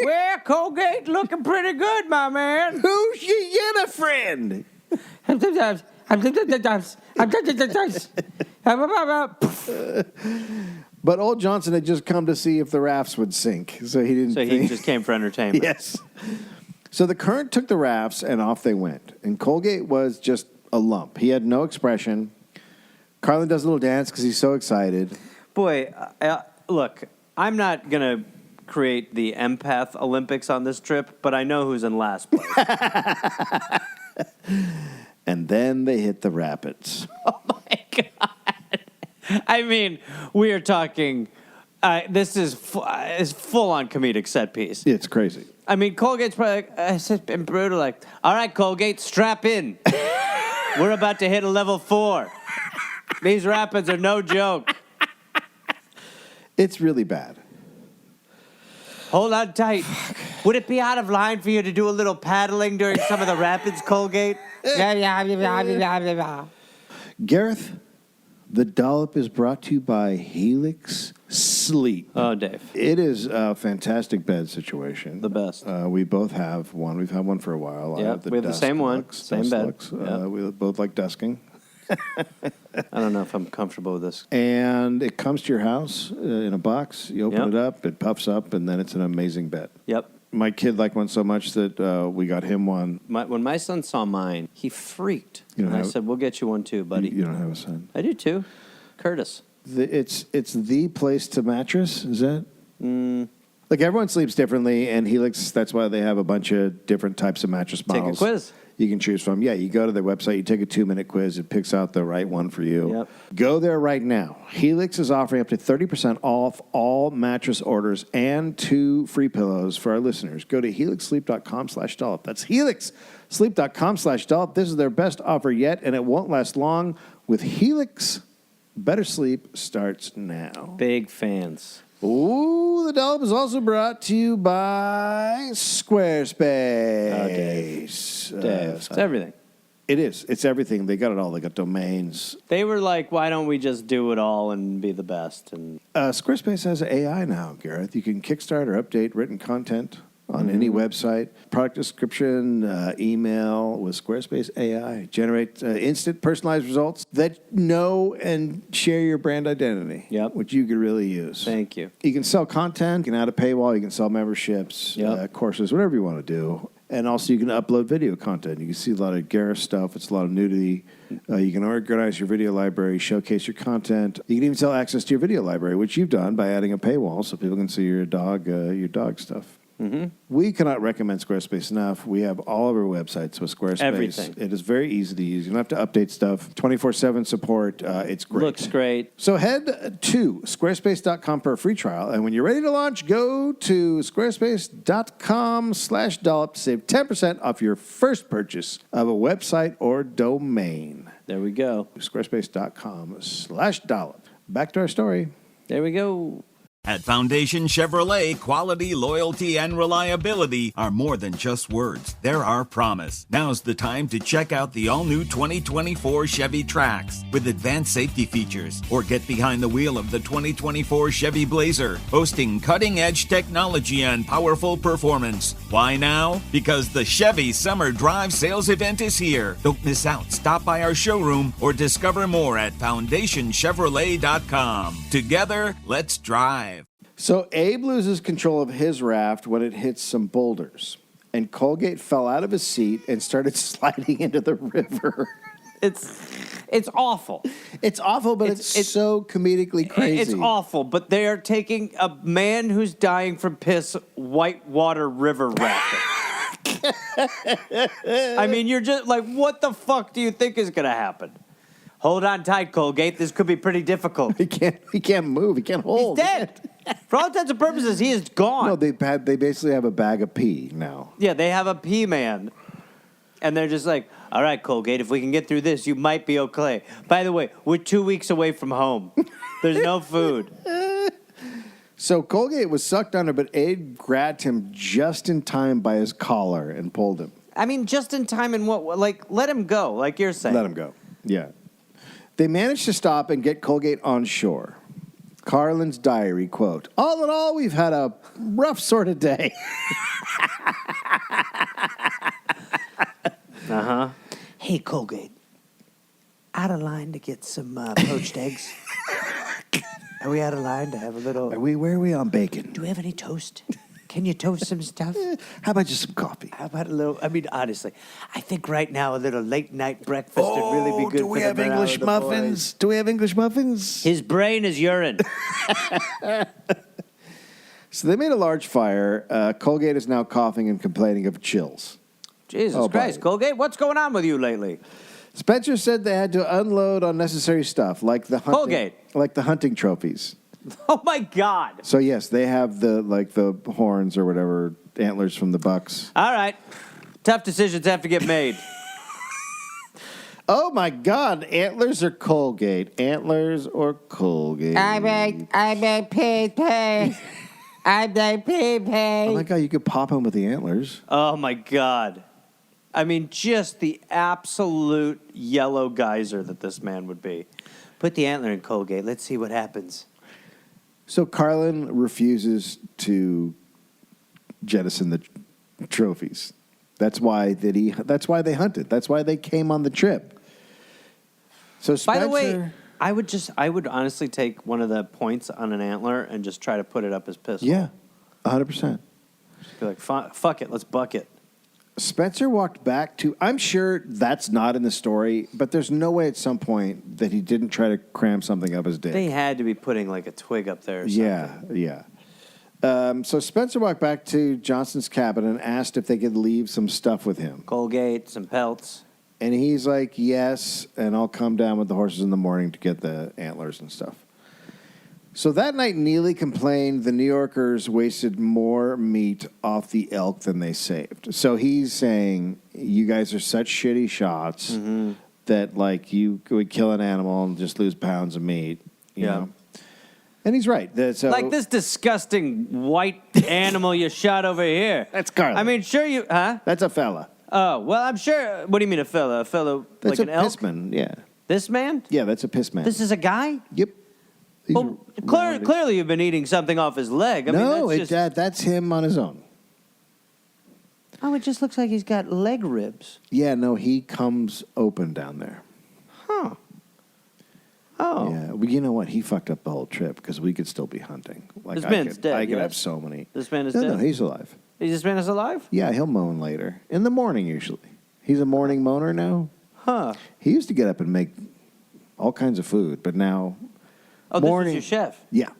Well, Colgate looking pretty good, my man. Who's your yellow friend? But old Johnson had just come to see if the rafts would sink, so he didn't. So he just came for entertainment. Yes. So the current took the rafts, and off they went. And Colgate was just a lump. He had no expression. Carlin does a little dance because he's so excited. Boy, look, I'm not going to create the empath Olympics on this trip, but I know who's in last place. And then they hit the rapids. Oh, my God. I mean, we are talking, this is full-on comedic set piece. It's crazy. I mean, Colgate's probably been brutal, like, all right, Colgate, strap in. We're about to hit a level 4. These rapids are no joke. It's really bad. Hold on tight. Would it be out of line for you to do a little paddling during some of the rapids, Colgate? Gareth, the Dollop is brought to you by Helix Sleep. Oh, Dave. It is a fantastic bed situation. The best. We both have one. We've had one for a while. Yep, we have the same one. Same bed. Yep. We both like dusking. I don't know if I'm comfortable with this. And it comes to your house in a box. You open it up, it puffs up, and then it's an amazing bed. Yep. My kid liked one so much that we got him one. When my son saw mine, he freaked. And I said, we'll get you one too, buddy. You don't have a son. I do too. Curtis. It's the place to mattress, is that? Like everyone sleeps differently, and Helix, that's why they have a bunch of different types of mattress models. Take a quiz. You can choose from. Yeah, you go to their website, you take a 2-minute quiz, it picks out the right one for you. Yep. Go there right now. Helix is offering up to 30% off all mattress orders and 2 free pillows for our listeners. Go to helixsleep.com/dollop. That's helixsleep.com/dollop. This is their best offer yet, and it won't last long. With Helix, better sleep starts now. Big fans. Ooh, the Dollop is also brought to you by Squarespace. Oh, Dave. It's everything. It is. It's everything. They got it all. They got domains. They were like, why don't we just do it all and be the best? And Squarespace has AI now, Gareth. You can kickstart or update written content on any website. Product description, email with Squarespace AI. Generate instant personalized results that know and share your brand identity, which you could really use. Thank you. You can sell content. You can add a paywall. You can sell memberships, courses, whatever you want to do. And also you can upload video content. You can see a lot of Gareth stuff. It's a lot of nudity. You can organize your video library, showcase your content. You can even sell access to your video library, which you've done by adding a paywall so people can see your dog stuff. We cannot recommend Squarespace enough. We have all of our websites with Squarespace. Everything. It is very easy to use. You don't have to update stuff. 24/7 support. It's great. Looks great. So head to squarespace.com for a free trial. And when you're ready to launch, go to squarespace.com/dollop to save 10% off your first purchase of a website or domain. There we go. Squarespace.com/dollop. Back to our story. There we go. At Foundation Chevrolet, quality, loyalty, and reliability are more than just words. They're our promise. Now's the time to check out the all-new 2024 Chevy Trax with advanced safety features, or get behind the wheel of the 2024 Chevy Blazer, boasting cutting-edge technology and powerful performance. Why now? Because the Chevy Summer Drive Sales Event is here. Don't miss out. Stop by our showroom or discover more at FoundationChevrolet.com. Together, let's drive. So Abe loses control of his raft when it hits some boulders, and Colgate fell out of his seat and started sliding into the river. It's awful. It's awful, but it's so comedically crazy. It's awful, but they are taking a man who's dying from piss whitewater river rafting. I mean, you're just like, what the fuck do you think is going to happen? Hold on tight, Colgate. This could be pretty difficult. He can't move. He can't hold. He's dead. For all intents and purposes, he is gone. No, they basically have a bag of pee now. Yeah, they have a pee man. And they're just like, all right, Colgate, if we can get through this, you might be okay. By the way, we're 2 weeks away from home. There's no food. So Colgate was sucked under, but Abe grabbed him just in time by his collar and pulled him. I mean, just in time and what? Like, let him go, like you're saying. Let him go, yeah. They managed to stop and get Colgate on shore. Carlin's diary, quote, all in all, we've had a rough sort of day. Uh-huh. Hey, Colgate, out of line to get some poached eggs? Are we out of line to have a little... Where are we on bacon? Do we have any toast? Can you toast some stuff? How about just some coffee? How about a little... I mean, honestly, I think right now a little late-night breakfast would really be good do we have English muffins? Do we have English muffins? His brain is urine. So they made a large fire. Colgate is now coughing and complaining of chills. Jesus Christ, Colgate, what's going on with you lately? Spencer said they had to unload unnecessary stuff like the hunting trophies. Oh my God! So yes, they have the horns or whatever, antlers from the bucks. All right, tough decisions have to get made. Oh my God, antlers or Colgate? Antlers or Colgate? I beg pay. I beg pay. Oh my God, you could pop them with the antlers. Oh my God. I mean, just the absolute yellow geyser that this man would be. Put the antler in Colgate. Let's see what happens. So Carlin refuses to jettison the trophies. That's why they hunted. That's why they came on the trip. So Spencer, by the way, I would honestly take one of the points on an antler and just try to put it up his pistol. Yeah, 100%. Just be like, fuck it, let's buck it. Spencer walked back to, I'm sure that's not in the story, but there's no way at some point that he didn't try to cram something up his dick. They had to be putting like a twig up there or something. Yeah. So Spencer walked back to Johnson's cabin and asked if they could leave some stuff with him. Colgate, some pelts. And he's like, yes, and I'll come down with the horses in the morning to get the antlers and stuff. So that night, Neely complained the New Yorkers wasted more meat off the elk than they saved. So he's saying, you guys are such shitty shots that, like, you would kill an animal and just lose pounds of meat. You know? And he's right. So, Like this disgusting white animal you shot over here. That's Carlin. I mean, sure you... Huh? That's a fella. Oh, well, I'm sure... What do you mean a fella? A fella That's like an elk? pissman, yeah. This man? Yeah, that's a piss man. This is a guy? Yep. Well, clearly you've been eating something off his leg. I No, mean, that's him on his own. Oh, it just looks like he's got leg ribs. Yeah, no, he comes open down there. Huh. Oh. Yeah, well, you know what? He fucked up the whole trip because we could still be hunting. Like, This man's dead, I could yes? have so many. This man is No, dead? he's alive. Is this man is alive? Yeah, he'll moan later. In the morning, usually. He's a morning moaner now. Huh. He used to get up and make all kinds of food, but now... Oh, morning, this was your chef. Yeah.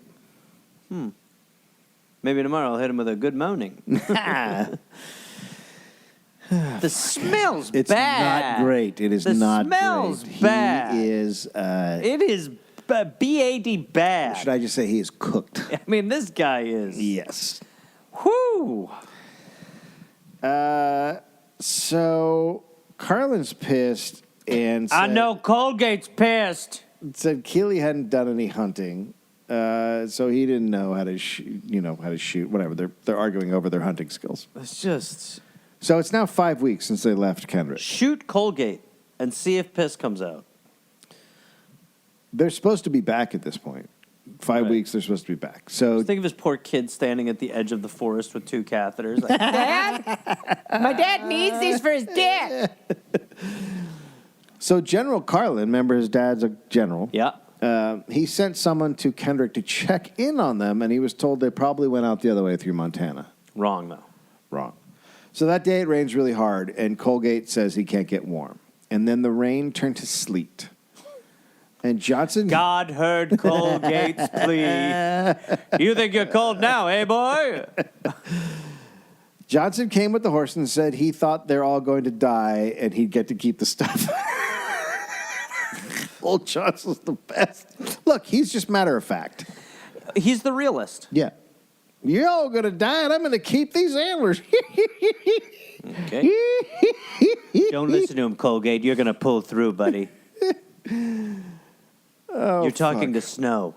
Maybe tomorrow I'll hit him with a good moaning. The smell's It's bad. not great. It is The not smell's great. bad. He is... It is B-A-D bad. should I just say he is cooked? I mean, this guy is. Yes. Whoo! So Carlin's pissed and said, I know Colgate's pissed. said Keeley hadn't done any hunting, so he didn't know how to shoot. Whatever. They're arguing over their hunting skills. It's just So it's now 5 weeks since they left Kendrick. shoot Colgate and see if piss comes out. They're supposed to be back at this point. 5 Right. weeks. They're supposed to be back. So Just think of his poor kid standing at the edge of the forest with two catheters. Like, Dad, my dad needs these for his dick. So General Carlin, remember his dad's a general. Yeah. He sent someone to Kendrick to check in on them, and he was told they probably went out the other way through Montana. Wrong though. Wrong. So that day it rains really hard, and Colgate says he can't get warm. And then the rain turned to sleet. And Johnson... God heard Colgate's plea. You think you're cold now, eh, boy? Johnson came with the horse and said he thought they're all going to die, and he'd get to keep the stuff. Old Johnson's the best. Look, he's just matter of fact. He's the realist. Yeah. You're all going to die, and I'm going to keep these antlers. Okay. Don't listen to him, Colgate. You're going to pull through, buddy. You're talking to Snow.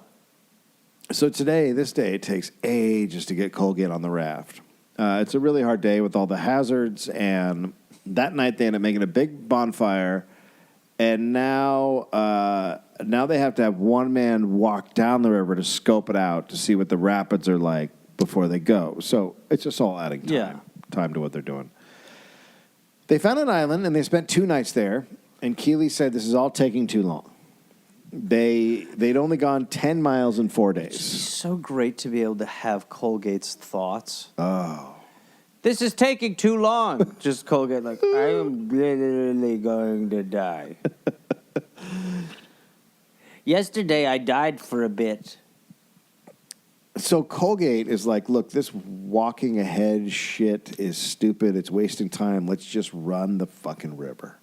So this day, it takes ages to get Colgate on the raft. It's a really hard day with all the hazards, and that night they end up making a big bonfire, and now they have to have one man walk down the river to scope it out to see what the rapids are like before they go. So it's just all adding time to what they're doing. They found an island, and they spent 2 nights there, and Keeley said this is all taking too long. They'd only gone 10 miles in 4 days. It's so great to be able to have Colgate's thoughts. Oh. This is taking too long. Just Colgate like, I am literally going to die. Yesterday I died for a bit. So Colgate is like, look, this walking ahead shit is stupid. It's wasting time. Let's just run the fucking river.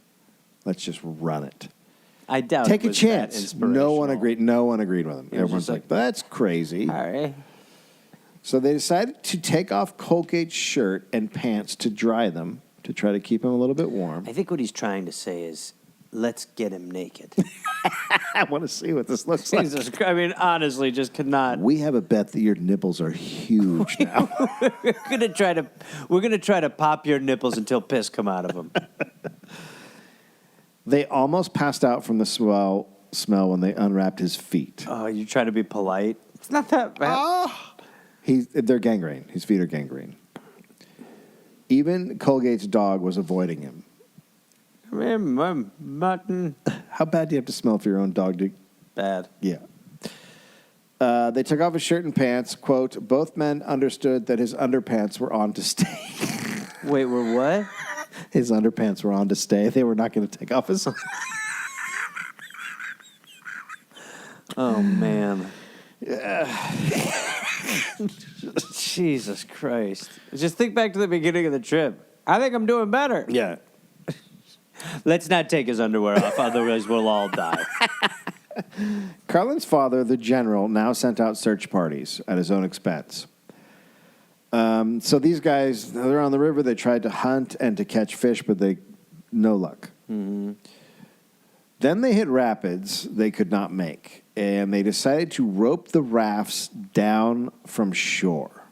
Let's just run it. I doubt Take it a was chance. that inspirational. No one agreed with him. was Everyone's just like, like, that's crazy. All right. So they decided to take off Colgate's shirt and pants to dry them to try to keep him a little bit warm. I think what he's trying to say is, let's get him naked. I want to see what this looks like. Jesus Christ. I mean, honestly, just could not. We have a bet that your nipples are huge now. We're gonna try to pop your nipples until piss come out of them. They almost passed out from the smell when they unwrapped his feet. Oh, you're trying to be polite. It's not that bad. They're gangrene. His feet are gangrene. Even Colgate's dog was avoiding him. I'm mutton. How bad do you have to smell for your own dog? Bad. Yeah. They took off his shirt and pants. Quote, both men understood that his underpants were on to stay. Wait, we're what? His underpants were on to stay. They were not going to take off his... Oh, man. Jesus Christ. Just think back to the beginning of the trip. I think I'm doing better. Yeah. Let's not take his underwear off, otherwise we'll all die. Carlin's father, the general, now sent out search parties at his own expense. So these guys, they're on the river. They tried to hunt and to catch fish, but no luck. Mm-hmm. Then they hit rapids they could not make, and they decided to rope the rafts down from shore.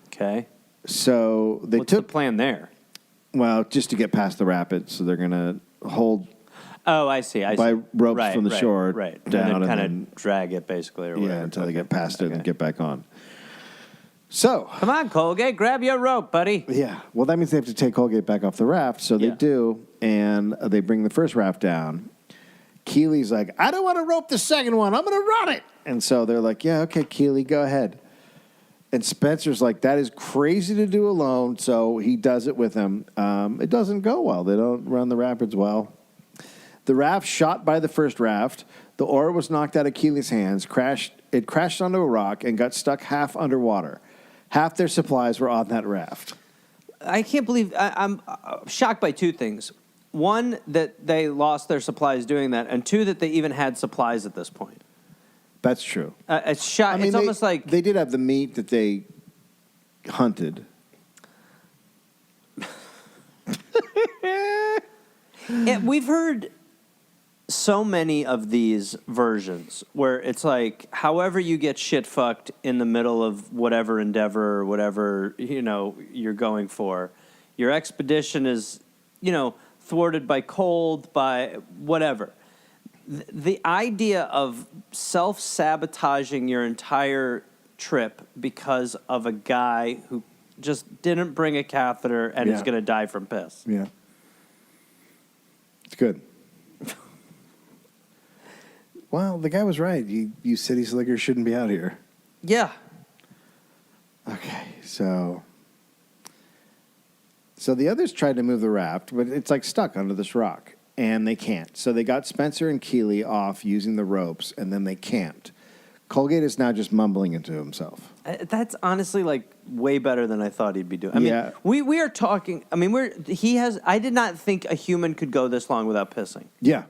Okay. So they What's took the plan there? Well, just to get past the rapids, so they're going to hold. Oh, I see. By ropes from the shore and down, then kind of drag it basically, or whatever. Yeah, until they get past it and get back on. So, come on, Colgate, grab your rope, buddy. Yeah. Well, that means they have to take Colgate back off the raft, so they do, and they bring the first raft down. Keely's like, I don't want to rope the second one. I'm going to run it. And so they're like, yeah, okay, Keely, go ahead. And Spencer's like, that is crazy to do alone, so he does it with him. It doesn't go well. They don't run the rapids well. The raft shot by the first raft. The oar was knocked out of Keely's hands. It crashed onto a rock and got stuck half underwater. Half their supplies were on that raft. I can't believe... I'm shocked by two things. One, that they lost their supplies doing that, and two, that they even had supplies at this point. That's true. It's almost like... They did have the meat that they hunted. We've heard so many of these versions where it's like, however you get shit fucked in the middle of whatever endeavor or whatever, you're going for, your expedition is, thwarted by cold, by whatever. The idea of self-sabotaging your entire trip because of a guy who just didn't bring a catheter and is going to die from piss. Yeah. It's good. Well, the guy was right. You city slickers shouldn't be out here. Yeah. Okay, so the others tried to move the raft, but it's like stuck under this rock, and they can't. So they got Spencer and Keely off using the ropes, and then they camped. Colgate is now just mumbling into himself. That's honestly like way better than I thought he'd be doing. I mean, we are talking. I mean, I did not think a human could go this long without pissing. Yeah.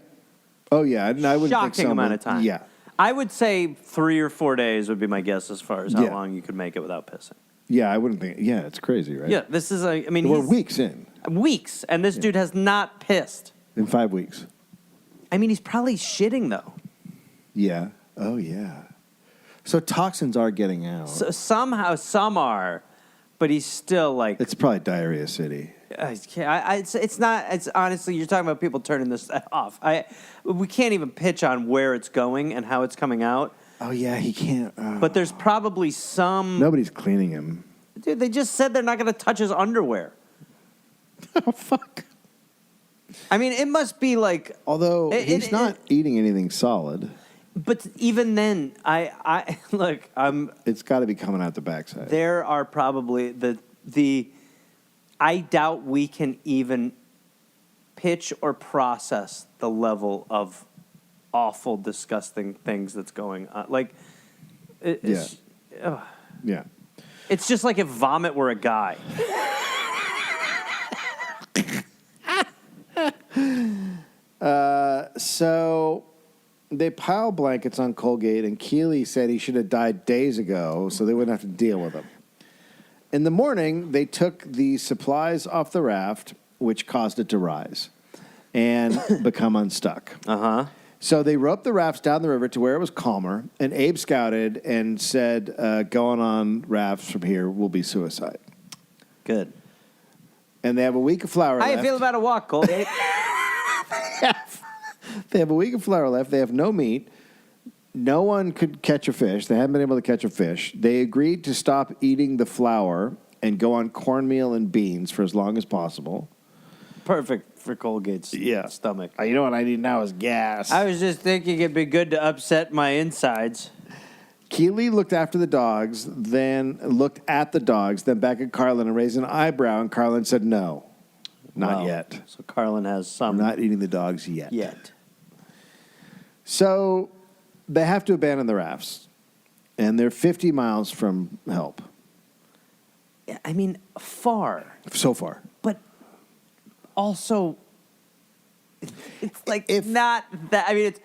Oh yeah, and I would think shocking amount of time. Yeah. I would say 3 or 4 days would be my guess as far as how long you could make it without pissing. Yeah, I wouldn't think. Yeah, it's crazy, right? Yeah, this is we're weeks in. Weeks, and this dude has not pissed. In 5 weeks. I mean, he's probably shitting, though. Yeah. Oh, yeah. So toxins are getting out. So somehow, some are, but he's still like... It's probably Diarrhea City. It's not... It's honestly, you're talking about people turning this off. We can't even pitch on where it's going and how it's coming out. Oh, yeah, he can't... But there's probably some... Nobody's cleaning him. Dude, they just said they're not going to touch his underwear. Oh, fuck. I mean, it must be like... Although, he's not eating anything solid. But even then, I look, It's got to be coming out the backside. There are probably I doubt we can even pitch or process the level of awful, disgusting things that's going on. Like, it's just like if vomit were a guy. So they pile blankets on Colgate, and Keely said he should have died days ago so they wouldn't have to deal with him. In the morning, they took the supplies off the raft, which caused it to rise and become unstuck. Uh-huh. So they roped the rafts down the river to where it was calmer, and Abe scouted and said, going on rafts from here will be suicide. Good. And they have a week of flour left. How you feel about a walk, Colgate? They have a week of flour left. They have no meat. No one could catch a fish. They haven't been able to catch a fish. They agreed to stop eating the flour and go on cornmeal and beans for as long as possible. Perfect for Colgate's stomach. You know what I need now is gas. I was just thinking it'd be good to upset my insides. Keeley looked after the dogs, then looked at the dogs, then back at Carlin and raised an eyebrow, and Carlin said, no, not Well, yet. So Carlin has some. I'm not eating the dogs yet. Yet. So they have to abandon the rafts, and they're 50 miles from help I mean, far. so far. But also, it's like not that. I mean, it's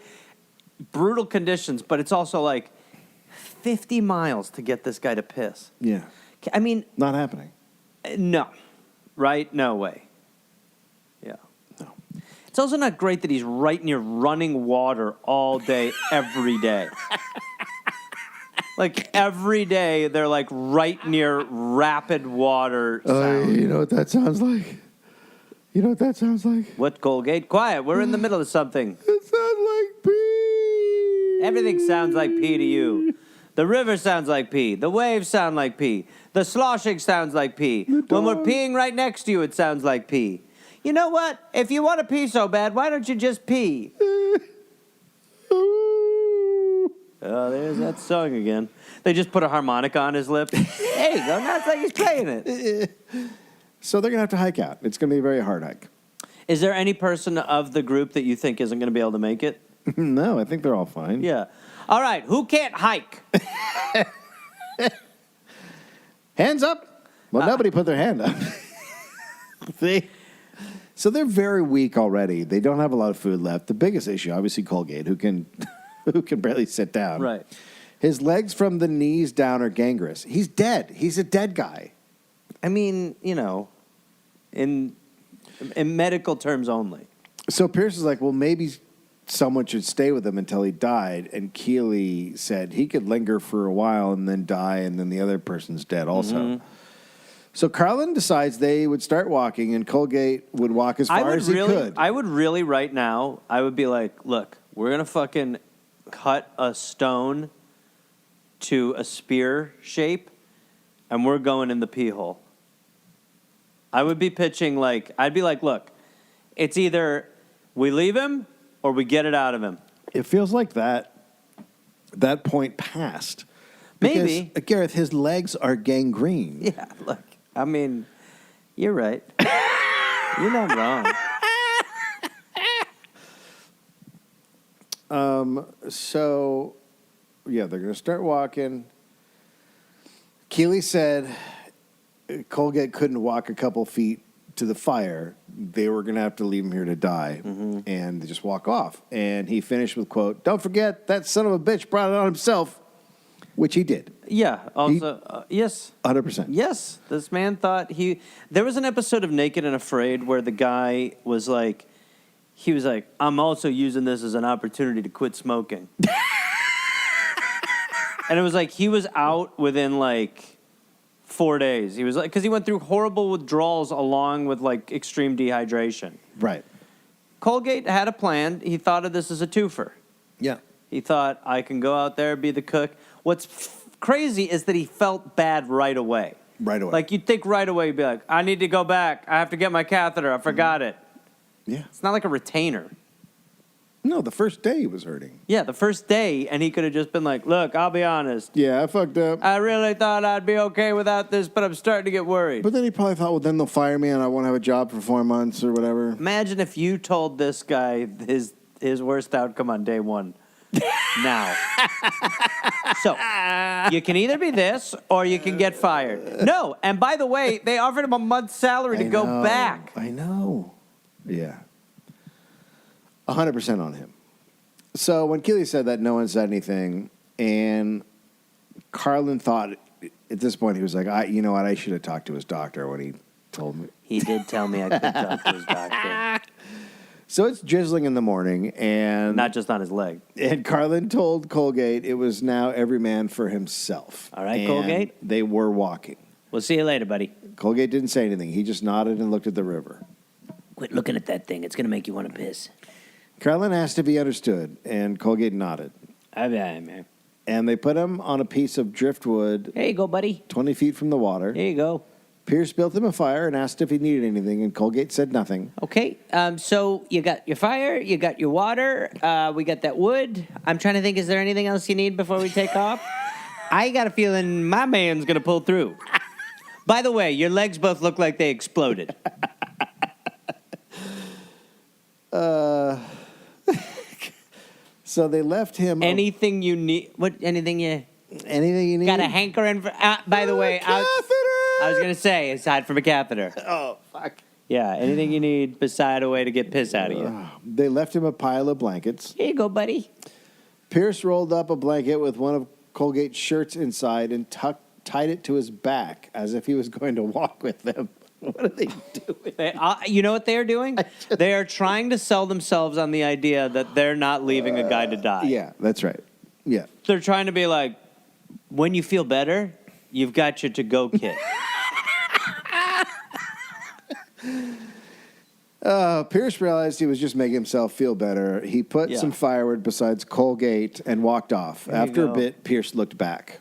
brutal conditions, but it's also like 50 miles to get this guy to piss. Yeah. I mean, Not happening. no, right? No way. Yeah. No. It's also not great that he's right near running water all day, every day. Like every day, they're like right near rapid water sound. You know what that sounds like? You know what that sounds like? What, Colgate? Quiet. We're in the middle of something. It sounds like pee. Everything sounds like pee to you. The river sounds like pee. The waves sound like pee. The sloshing sounds like pee. When we're peeing right next to you, it sounds like pee. You know what? If you want to pee so bad, why don't you just pee? Oh, there's that song again. They just put a harmonica on his lips. There you go. Now it's like he's playing it. So they're going to have to hike out. It's going to be a very hard hike. Is there any person of the group that you think isn't going to be able to make it? No, I think they're all fine. Yeah. All right. Who can't hike? Hands up. Well, nobody put their hand up. See? So they're very weak already. They don't have a lot of food left. The biggest issue, obviously, Colgate, who can barely sit down. Right. His legs from the knees down are gangrenous. He's dead. He's a dead guy. I mean, you know, in medical terms only. So Pierce is like, well, maybe someone should stay with him until he died. And Keeley said he could linger for a while and then die, and then the other person's dead also. Mm-hmm. So Carlin decides they would start walking, and Colgate would walk as far as he could. I would really, right now, I would be like, look, we're going to fucking cut a stone to a spear shape, and we're going in the pee hole. I would be pitching like, I'd be like, look, it's either we leave him or we get it out of him. It feels like that point passed. Maybe. Because, Gareth, his legs are gangrene. Yeah, look, I mean, you're right. You're not wrong. So, yeah, they're going to start walking. Keeley said Colgate couldn't walk a couple feet to the fire. They were going to have to leave him here to die, and they just walk off. And he finished with, quote, "Don't forget, that son of a bitch brought it on himself," which he did. Yeah, also, yes. 100%. Yes, this man thought there was an episode of Naked and Afraid where the guy was like, he was like, I'm also using this as an opportunity to quit smoking. And it was like, he was out within like 4 days. He was like, because he went through horrible withdrawals along with like extreme dehydration. Right. Colgate had a plan. He thought of this as a twofer. Yeah. He thought, I can go out there, be the cook. What's crazy is that he felt bad right away. Right away. Like, you'd think right away, you'd be like, I need to go back. I have to get my catheter. I forgot it. Yeah. It's not like a retainer. No, the first day he was hurting. Yeah, the first day, and he could have just been like, look, I'll be honest. Yeah, I fucked up. I really thought I'd be okay without this, but I'm starting to get worried. But then he probably thought, well, then they'll fire me and I won't have a job for 4 months or whatever. Imagine if you told this guy his worst outcome on day one. Now. So, you can either be this or you can get fired. No, and by the way, they offered him a month's salary to go back. I know. Yeah. 100% on him. So when Keeley said that, no one said anything, and Carlin thought at this point, he was like, you know what, I should have talked to his doctor when he told me. He did tell me I could talk to his doctor. So it's drizzling in the morning, and Not just on his leg. And Carlin told Colgate it was now every man for himself. All right, And Colgate. they were walking. We'll see you later, buddy. Colgate didn't say anything. He just nodded and looked at the river. Quit looking at that thing. It's going to make you want to piss. Carlin asked if he understood, and Colgate nodded. Man. And they put him on a piece of driftwood Here you go, buddy. 20 feet from the water. Here you go. Pierce built him a fire and asked if he needed anything, and Colgate said nothing. Okay, so you got your fire, you got your water, we got that wood. I'm trying to think, is there anything else you need before we take off? I got a feeling my man's going to pull through. By the way, your legs both look like they exploded. So they left him. Anything you need. What? Anything you Anything you need? got a hankering for? By the way, I was going to say, aside from a catheter. Oh, fuck. Yeah, anything you need beside a way to get piss out of you. They left him a pile of blankets. Here you go, buddy. Pierce rolled up a blanket with one of Colgate's shirts inside and tied it to his back as if he was going to walk with them. What are they doing? You know what they are doing? They are trying to sell themselves on the idea that they're not leaving a guy to die. Yeah, that's right. Yeah. They're trying to be like, when you feel better, you've got your to-go kit. Pierce realized he was just making himself feel better. He put some firewood besides Colgate and walked off. After a bit, Pierce looked back.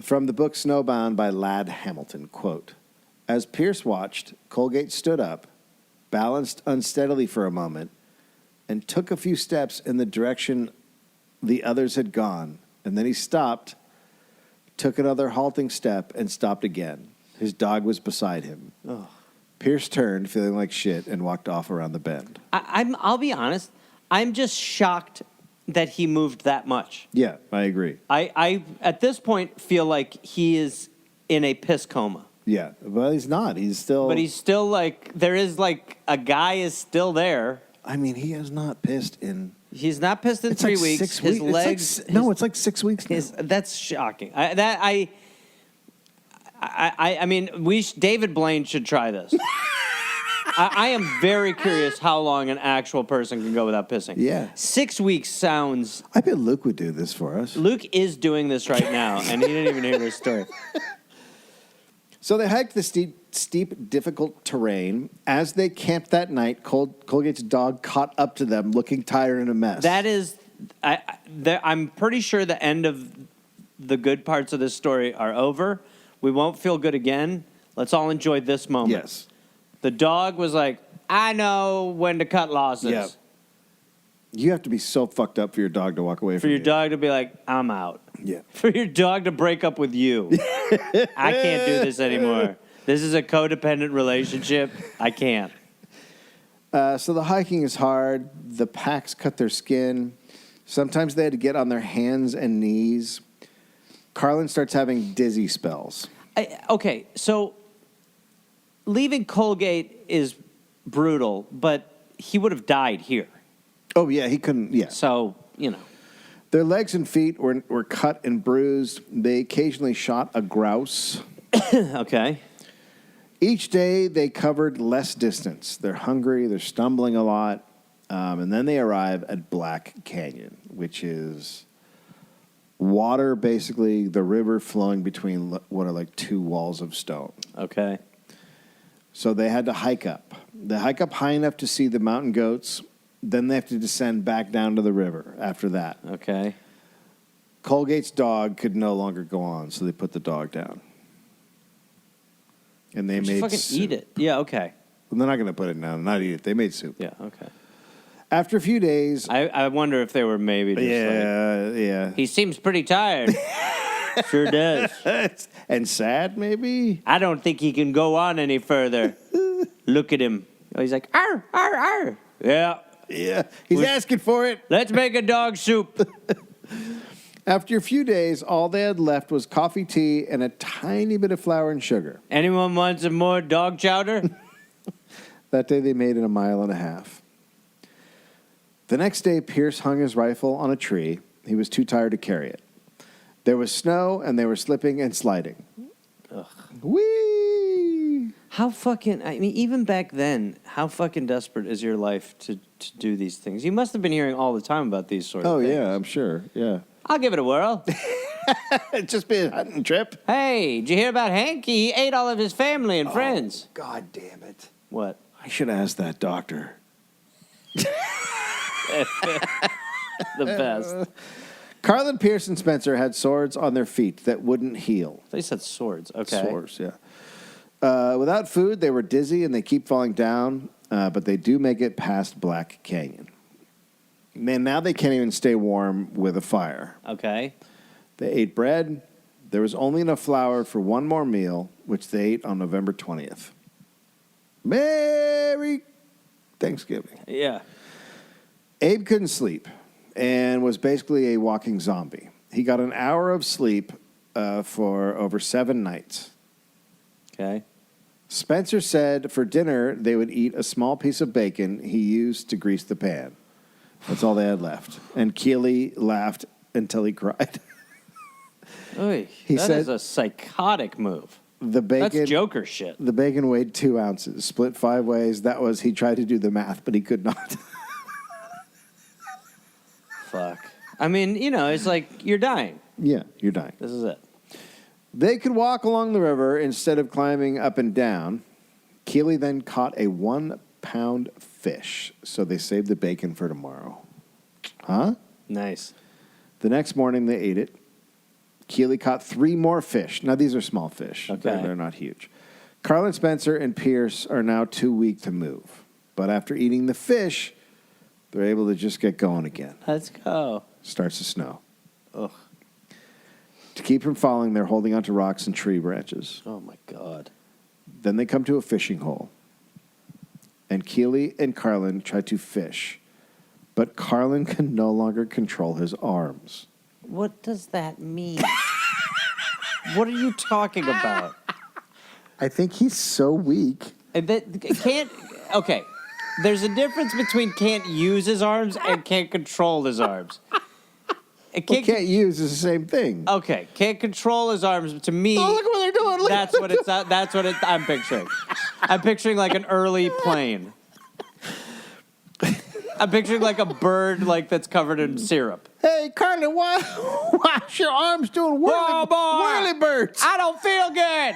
From the book Snowbound by Ladd Hamilton, quote, as Pierce watched, Colgate stood up, balanced unsteadily for a moment, and took a few steps in the direction the others had gone. And then he stopped, took another halting step, and stopped again. His dog was beside him. Ugh. Pierce turned, feeling like shit, and walked off around the bend. I'll be honest. I'm just shocked that he moved that much. Yeah, I agree. I at this point feel like he is in a piss coma. Yeah, well, he's not. He's still... But he's still like, there is like, a guy is still there. I mean, he has not pissed in... He's not pissed in It's 3 like weeks. 6 His weeks. legs... It's like 6 weeks now. That's shocking. I mean, David Blaine should try this. I am very curious how long an actual person can go without pissing. Yeah. 6 weeks sounds... I bet Luke would do this for us. Luke is doing this right now, and he didn't even hear his story. So they hiked the steep, difficult terrain. As they camped that night, Colgate's dog caught up to them, looking tired and a mess. That is... I'm pretty sure the end of the good parts of this story are over. We won't feel good again. Let's all enjoy this moment. Yes. The dog was like, I know when to cut losses. Yeah. You have to be so fucked up for your dog to walk away For from your you. dog to be like, I'm out. Yeah. For your dog to break up with you. I can't do this anymore. This is a codependent relationship. I can't. So the hiking is hard. The packs cut their skin. Sometimes they had to get on their hands and knees. Carlin starts having dizzy spells. Okay, so leaving Colgate is brutal, but he would have died here. Oh, yeah, he couldn't, yeah. So, you know. Their legs and feet were cut and bruised. They occasionally shot a grouse. Okay. Each day, they covered less distance. They're hungry. They're stumbling a lot. And then they arrive at Black Canyon, which is water, basically, the river flowing between what are like two walls of stone. Okay. So they had to hike up. They hike up high enough to see the mountain goats. Then they have to descend back down to the river after that. Okay. Colgate's dog could no longer go on, so they put the dog down. And they made fucking soup. eat it. Yeah, okay. Well, they're not going to put it down, not eat it. They made soup. Yeah, okay. After a few days... I wonder if they were maybe just yeah. he seems pretty tired. Sure does. And sad, maybe? I don't think he can go on any further. Look at him. He's like, arr, arr, arr. Yeah. Yeah, he's asking for it. Let's make a dog soup. After a few days, all they had left was coffee, tea, and a tiny bit of flour and sugar. Anyone want some more dog chowder? That day, they made it 1.5 miles. The next day, Pierce hung his rifle on a tree. He was too tired to carry it. There was snow, and they were slipping and sliding. Ugh. Whee! How fucking... I mean, even back then, how fucking desperate is your life to do these things? You must have been hearing all the time about these sort of things. Oh, yeah, I'm sure. Yeah. I'll give it a whirl. It'd just be a hunting trip. Hey, did you hear about Hank? He ate all of his family and friends. God damn it. What? I should have asked that doctor. The best. Carlin, Pierce, and Spencer had swords on their feet that wouldn't heal. They said swords. Okay. Swords, yeah. Without food, they were dizzy and they keep falling down, but they do make it past Black Canyon. Man, now they can't even stay warm with a fire. Okay. They ate bread. There was only enough flour for one more meal, which they ate on November 20th. Merry Thanksgiving. Yeah. Abe couldn't sleep and was basically a walking zombie. He got an hour of sleep for over 7 nights. Okay. Spencer said for dinner they would eat a small piece of bacon he used to grease the pan. That's all they had left. And Keely laughed until he cried. Oy, He that said- is a psychotic move. The bacon, That's Joker shit. The bacon weighed 2 ounces, split 5 ways. That was, he tried to do the math, but he could not. Fuck. I mean, it's like you're dying. Yeah, you're dying. This is it. They could walk along the river instead of climbing up and down. Keely then caught a 1-pound fish, so they saved the bacon for tomorrow. Huh? Nice. The next morning, they ate it. Keely caught 3 more fish. Now, these are small fish. Okay. They're not huge. Carlin, Spencer, and Pierce are now too weak to move. But after eating the fish, they're able to just get going again. Let's go. Starts to snow. Ugh. To keep from falling, they're holding onto rocks and tree branches. Oh, my God. Then they come to a fishing hole. And Keely and Carlin try to fish. But Carlin can no longer control his arms. What does that mean? What are you talking about? I think he's so weak. Okay. There's a difference between can't use his arms and can't control his arms. Can't use is the same thing. Okay, can't control his arms. To me, Oh, look what they're doing. Look that's what it's. That's what I'm picturing. I'm picturing like an early plane. I'm picturing like a bird that's covered in syrup. Hey, Carlin, why's your arms doing Oh, boy. whirly birds? I don't feel good.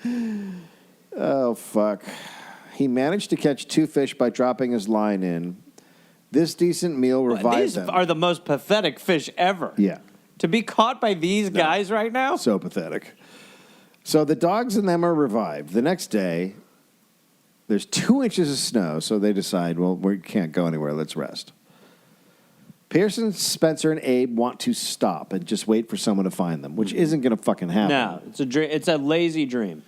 Woo! Oh, fuck. He managed to catch 2 fish by dropping his line in. This decent meal revived These them. are the most pathetic fish ever. Yeah. To be caught by these guys right now? So pathetic. So the dogs and them are revived. The next day, there's 2 inches of snow, so they decide, well, we can't go anywhere. Let's rest. Pearson, Spencer, and Abe want to stop and just wait for someone to find them, which isn't going to fucking happen. No, it's a dream. It's a lazy dream.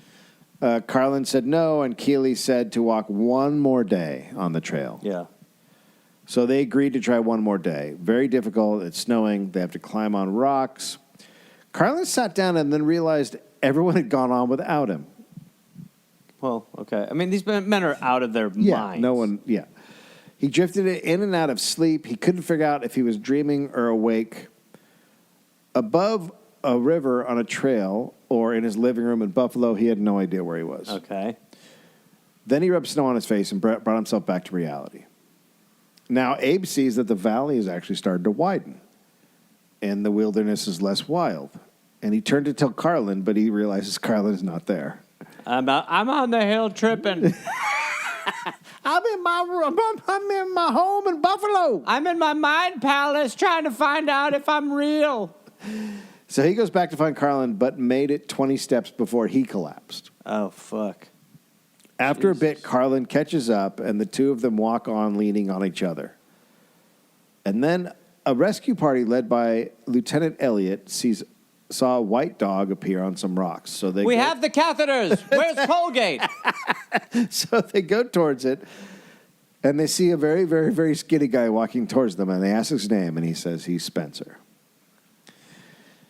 Carlin said no, and Keely said to walk one more day on the trail. Yeah. So they agreed to try one more day. Very difficult. It's snowing. They have to climb on rocks. Carlin sat down and then realized everyone had gone on without him. Well, okay. I mean, these men are out of their Yeah, minds. no one, yeah. He drifted in and out of sleep. He couldn't figure out if he was dreaming or awake. Above a river on a trail or in his living room in Buffalo, he had no idea where he was. Okay. Then he rubbed snow on his face and brought himself back to reality. Now, Abe sees that the valley has actually started to widen, and the wilderness is less wild. And he turned to tell Carlin, but he realizes Carlin is not there. I'm on the hill tripping. I'm in my home in Buffalo. I'm in my mind palace trying to find out if I'm real. So he goes back to find Carlin, but made it 20 steps before he collapsed. Oh, fuck. After a bit, Carlin catches up, and the two of them walk on, leaning on each other. And then a rescue party led by Lieutenant Elliott saw a white dog appear on some rocks. So We have the catheters. Where's Colgate? So they go towards it, and they see a very, very, very skinny guy walking towards them, and they ask his name, and he says he's Spencer.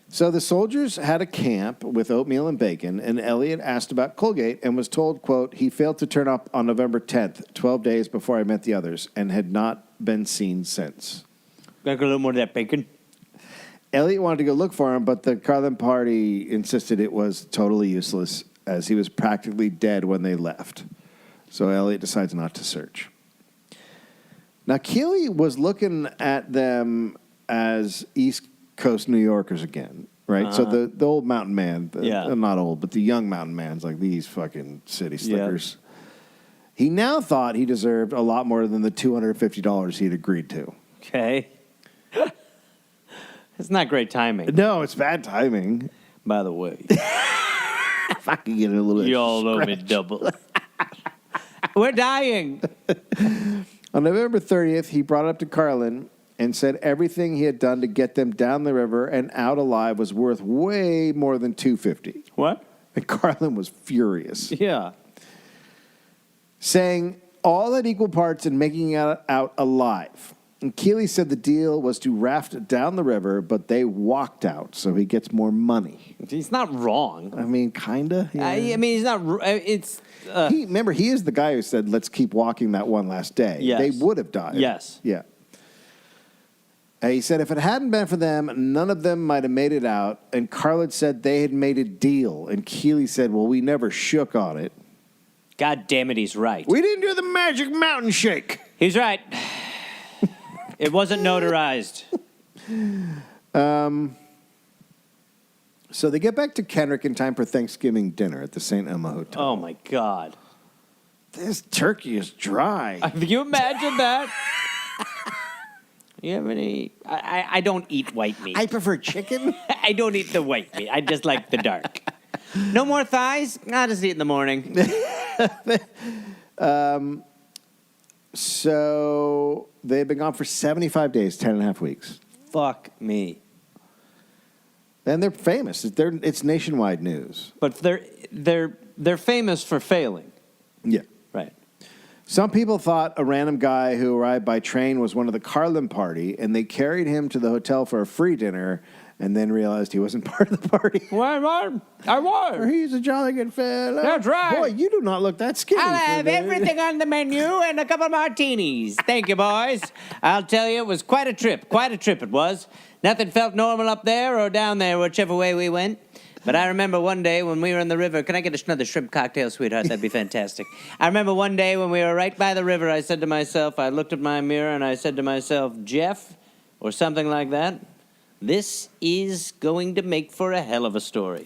So the soldiers had a camp with oatmeal and bacon, and Elliot asked about Colgate and was told, quote, he failed to turn up on November 10th, 12 days before I met the others, and had not been seen since. Got a little more of that bacon. Elliot wanted to go look for him, but the Carlin party insisted it was totally useless, as he was practically dead when they left. So Elliot decides not to search. Now, Keely was looking at them as East Coast New Yorkers again, right? So the old mountain man, not old, but the young mountain man's like these fucking city slickers. Yep. He now thought he deserved a lot more than the $250 he'd agreed to. Okay. It's not great timing. No, it's bad timing. By the way. If I could get a little You all owe me double. We're dying. On November 30th, he brought it up to Carlin, and said everything he had done to get them down the river and out alive was worth way more than $250. What? And Carlin was furious, Yeah. saying all at equal parts in making it out alive. And Keeley said the deal was to raft down the river, but they walked out, so he gets more money. He's not wrong. I mean, kinda. Yeah. I mean, he's not. It's. Remember, he is the guy who said, "Let's keep walking that one last day." Yes. They would have died. Yes. Yeah. He said if it hadn't been for them, none of them might have made it out. And Carlin said they had made a deal. And Keeley said, well, we never shook on it. God damn it, he's right. We didn't do the magic mountain shake. He's right. It wasn't notarized. So they get back to Kenrick in time for Thanksgiving dinner at the St. Emma Hotel. Oh, my God. This turkey is dry. Can you imagine that? You have any... I don't eat white meat. I prefer chicken. I don't eat the white meat. I just like the dark. No more thighs? I'll just eat in the morning. So they've been gone for 75 days, 10 and a half weeks. Fuck me. And they're famous. It's nationwide news. But they're famous for failing. Yeah. Right. Some people thought a random guy who arrived by train was one of the Carlin party, and they carried him to the hotel for a free dinner, and then realized he wasn't part of the party. Why, I was. He's a jolly good fella. That's right. Boy, you do not look that skinny. I'll have everything on the menu and a couple of martinis. Thank you, boys. I'll tell you, it was quite a trip. Quite a trip it was. Nothing felt normal up there or down there, whichever way we went. But I remember one day when we were in the river. Can I get another shrimp cocktail, sweetheart? That'd be fantastic. I remember one day when we were right by the river, I said to myself, I looked at my mirror and I said to myself, Jeff, or something like that, this is going to make for a hell of a story.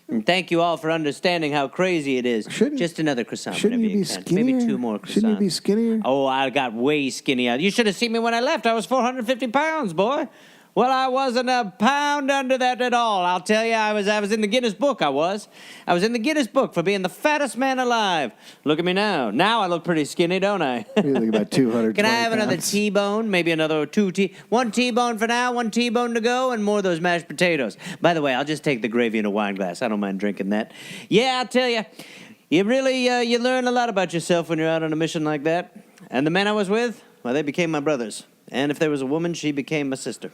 And thank you all for understanding how crazy it is. Just another croissant. Shouldn't you be skinnier? Maybe 2 more croissants. Shouldn't you be skinnier? Oh, I got way skinnier. You should have seen me when I left. I was 450 pounds, boy. Well, I wasn't a pound under that at all. I'll tell you, I was in the Guinness Book, I was. I was in the Guinness Book for being the fattest man alive. Look at me now. Now I look pretty skinny, don't I? You look about 200. Can I have another T-bone? Maybe another 2 T. 1 T-bone for now, 1 T-bone to go, and more of those mashed potatoes. By the way, I'll just take the gravy in a wine glass. I don't mind drinking that. Yeah, I'll tell you, you really, you learn a lot about yourself when you're out on a mission like that. And the men I was with, well, they became my brothers. And if there was a woman, she became my sister.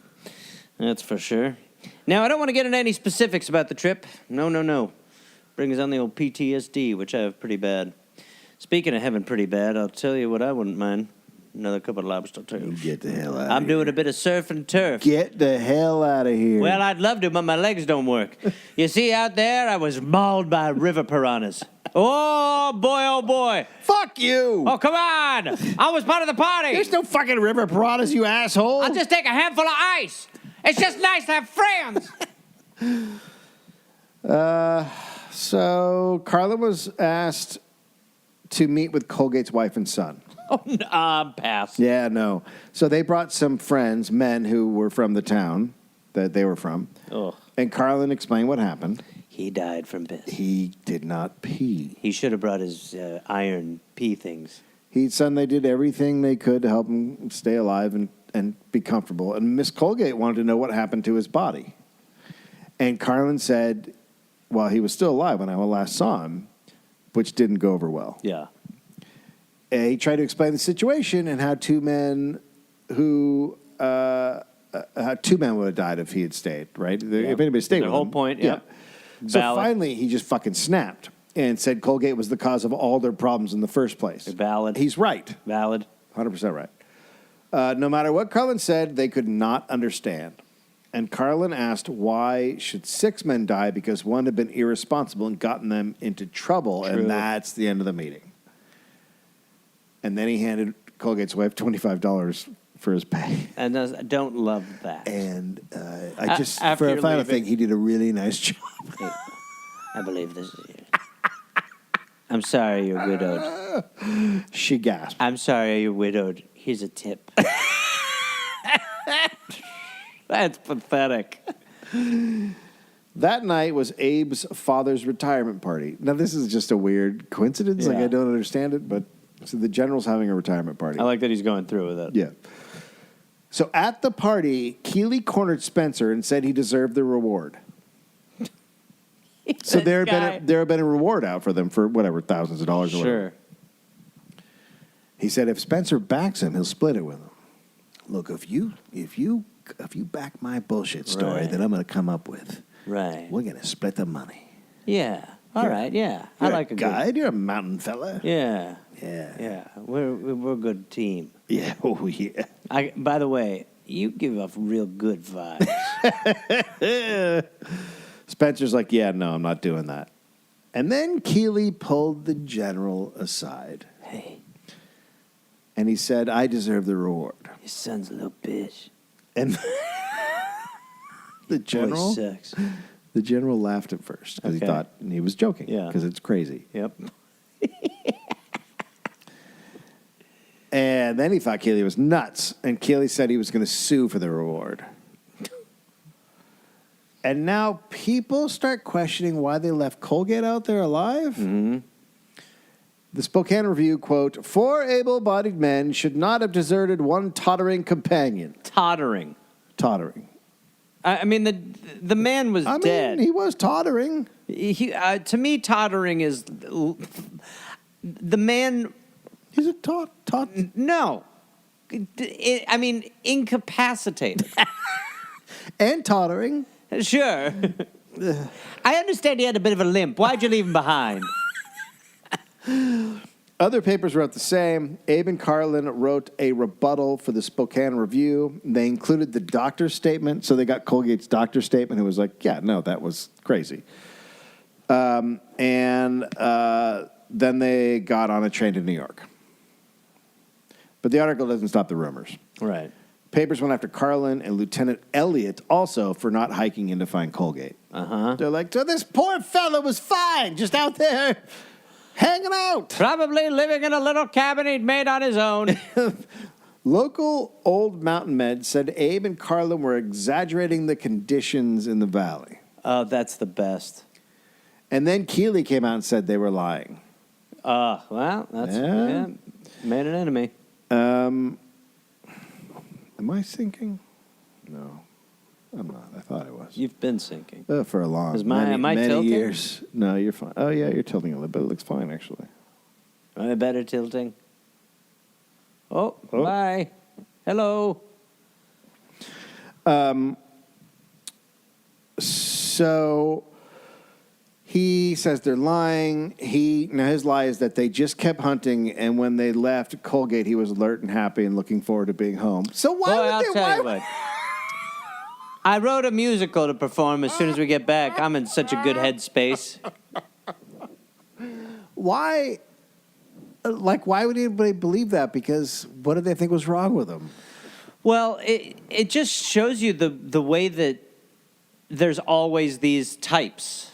That's for sure. Now, I don't want to get into any specifics about the trip. No. Brings on the old PTSD, which I have pretty bad. Speaking of having pretty bad, I'll tell you what I wouldn't mind. Another couple of lobster tails. Get the hell out of here. I'm doing a bit of surf and turf. Get the hell out of here. Well, I'd love to, but my legs don't work. You see, out there, I was mauled by river piranhas. Oh, boy. Fuck you. Oh, come on. I was part of the party. There's no fucking river piranhas, you asshole. I'll just take a handful of ice. It's just nice to have friends. So Carlin was asked to meet with Colgate's wife and son. Oh, pass. Yeah, no. So they brought some friends, men who were from the town that they were from. Oh. And Carlin explained what happened. He died from piss. He did not pee. He should have brought his iron pee things. He said they did everything they could to help him stay alive and be comfortable. And Miss Colgate wanted to know what happened to his body. And Carlin said, well, he was still alive when I last saw him, which didn't go over well. Yeah. And he tried to explain the situation and how two men would have died if he had stayed, right? Yeah. If anybody stayed The with whole him. point, yeah. So Valid. finally, he just fucking snapped and said Colgate was the cause of all their problems in the first place. Valid. He's right. Valid. 100% right. No matter what Carlin said, they could not understand. And Carlin asked why should 6 men die because one had been irresponsible and gotten them into trouble, True. and that's the end of the meeting. And then he handed Colgate's wife $25 for his pay. And I don't love that. And I just, after for a you're final leaving- thing, he did a really nice job. Hey, I believe this is you. I'm sorry you're widowed. She gasped. I'm sorry you're widowed. Here's a tip. That's pathetic. That night was Abe's father's retirement party. Now, this is just a weird coincidence. Like, Yeah. I don't understand it, but so the general's having a retirement party. I like that he's going through with it. Yeah. So at the party, Keeley cornered Spencer and said he deserved the reward. So there had been a reward out for them for whatever, thousands of dollars or whatever. Sure. He said if Spencer backs him, he'll split it with him. Look, if you back my bullshit story that I'm going to come up with, right, we're going to split the money. Yeah. All right. Yeah. I like a guide. good... You're a mountain fella. Yeah. Yeah. Yeah. We're a good team. Yeah. Oh yeah. By the way, you give off real good vibes. Spencer's like, yeah, no, I'm not doing that. And then Keeley pulled the general aside. Hey. And he said, I deserve the reward. Your son's a little bitch. And the general sucks. The general laughed at first because he thought he was joking. Yeah. Because it's crazy. Yep. And then he thought Keeley was nuts. And Keeley said he was going to sue for the reward. And now people start questioning why they left Colgate out there alive. Mm-hmm. The Spokane Review, quote, 4 able-bodied men should not have deserted one tottering companion. Tottering. I mean, the man was dead. He was tottering. To me, tottering is... The man... He's a No. I mean, incapacitated. And tottering. Sure. I understand he had a bit of a limp. Why'd you leave him behind? Other papers wrote the same. Abe and Carlin wrote a rebuttal for the Spokane Review. They included the doctor's statement. So they got Colgate's doctor's statement who was like, yeah, no, that was crazy. And then they got on a train to New York. But the article doesn't stop the rumors. Right. Papers went after Carlin and Lieutenant Elliott also for not hiking in to find Colgate. Uh-huh. They're like, so this poor fellow was fine, just out there hanging out. Probably living in a little cabin he'd made on his own. Local old mountain men said Abe and Carlin were exaggerating the conditions in the valley. Oh, that's the best. And then Keeley came out and said they were lying. Well, that's made an enemy. Am I sinking? No, I'm not. I thought I was. You've been sinking. For a long am I many tilting? years. No, you're fine. Oh, yeah, you're tilting a little bit. It looks fine, actually. Am I better tilting? Oh, bye. Hello. So he says they're lying. Now his lie is that they just kept hunting, and when they left Colgate, he was alert and happy and looking forward to being home. So I'll tell you what. I wrote a musical to perform as soon as we get back. I'm in such a good headspace. Why? Why would anybody believe that? Because what did they think was wrong with him? Well, it just shows you the way that there's always these types.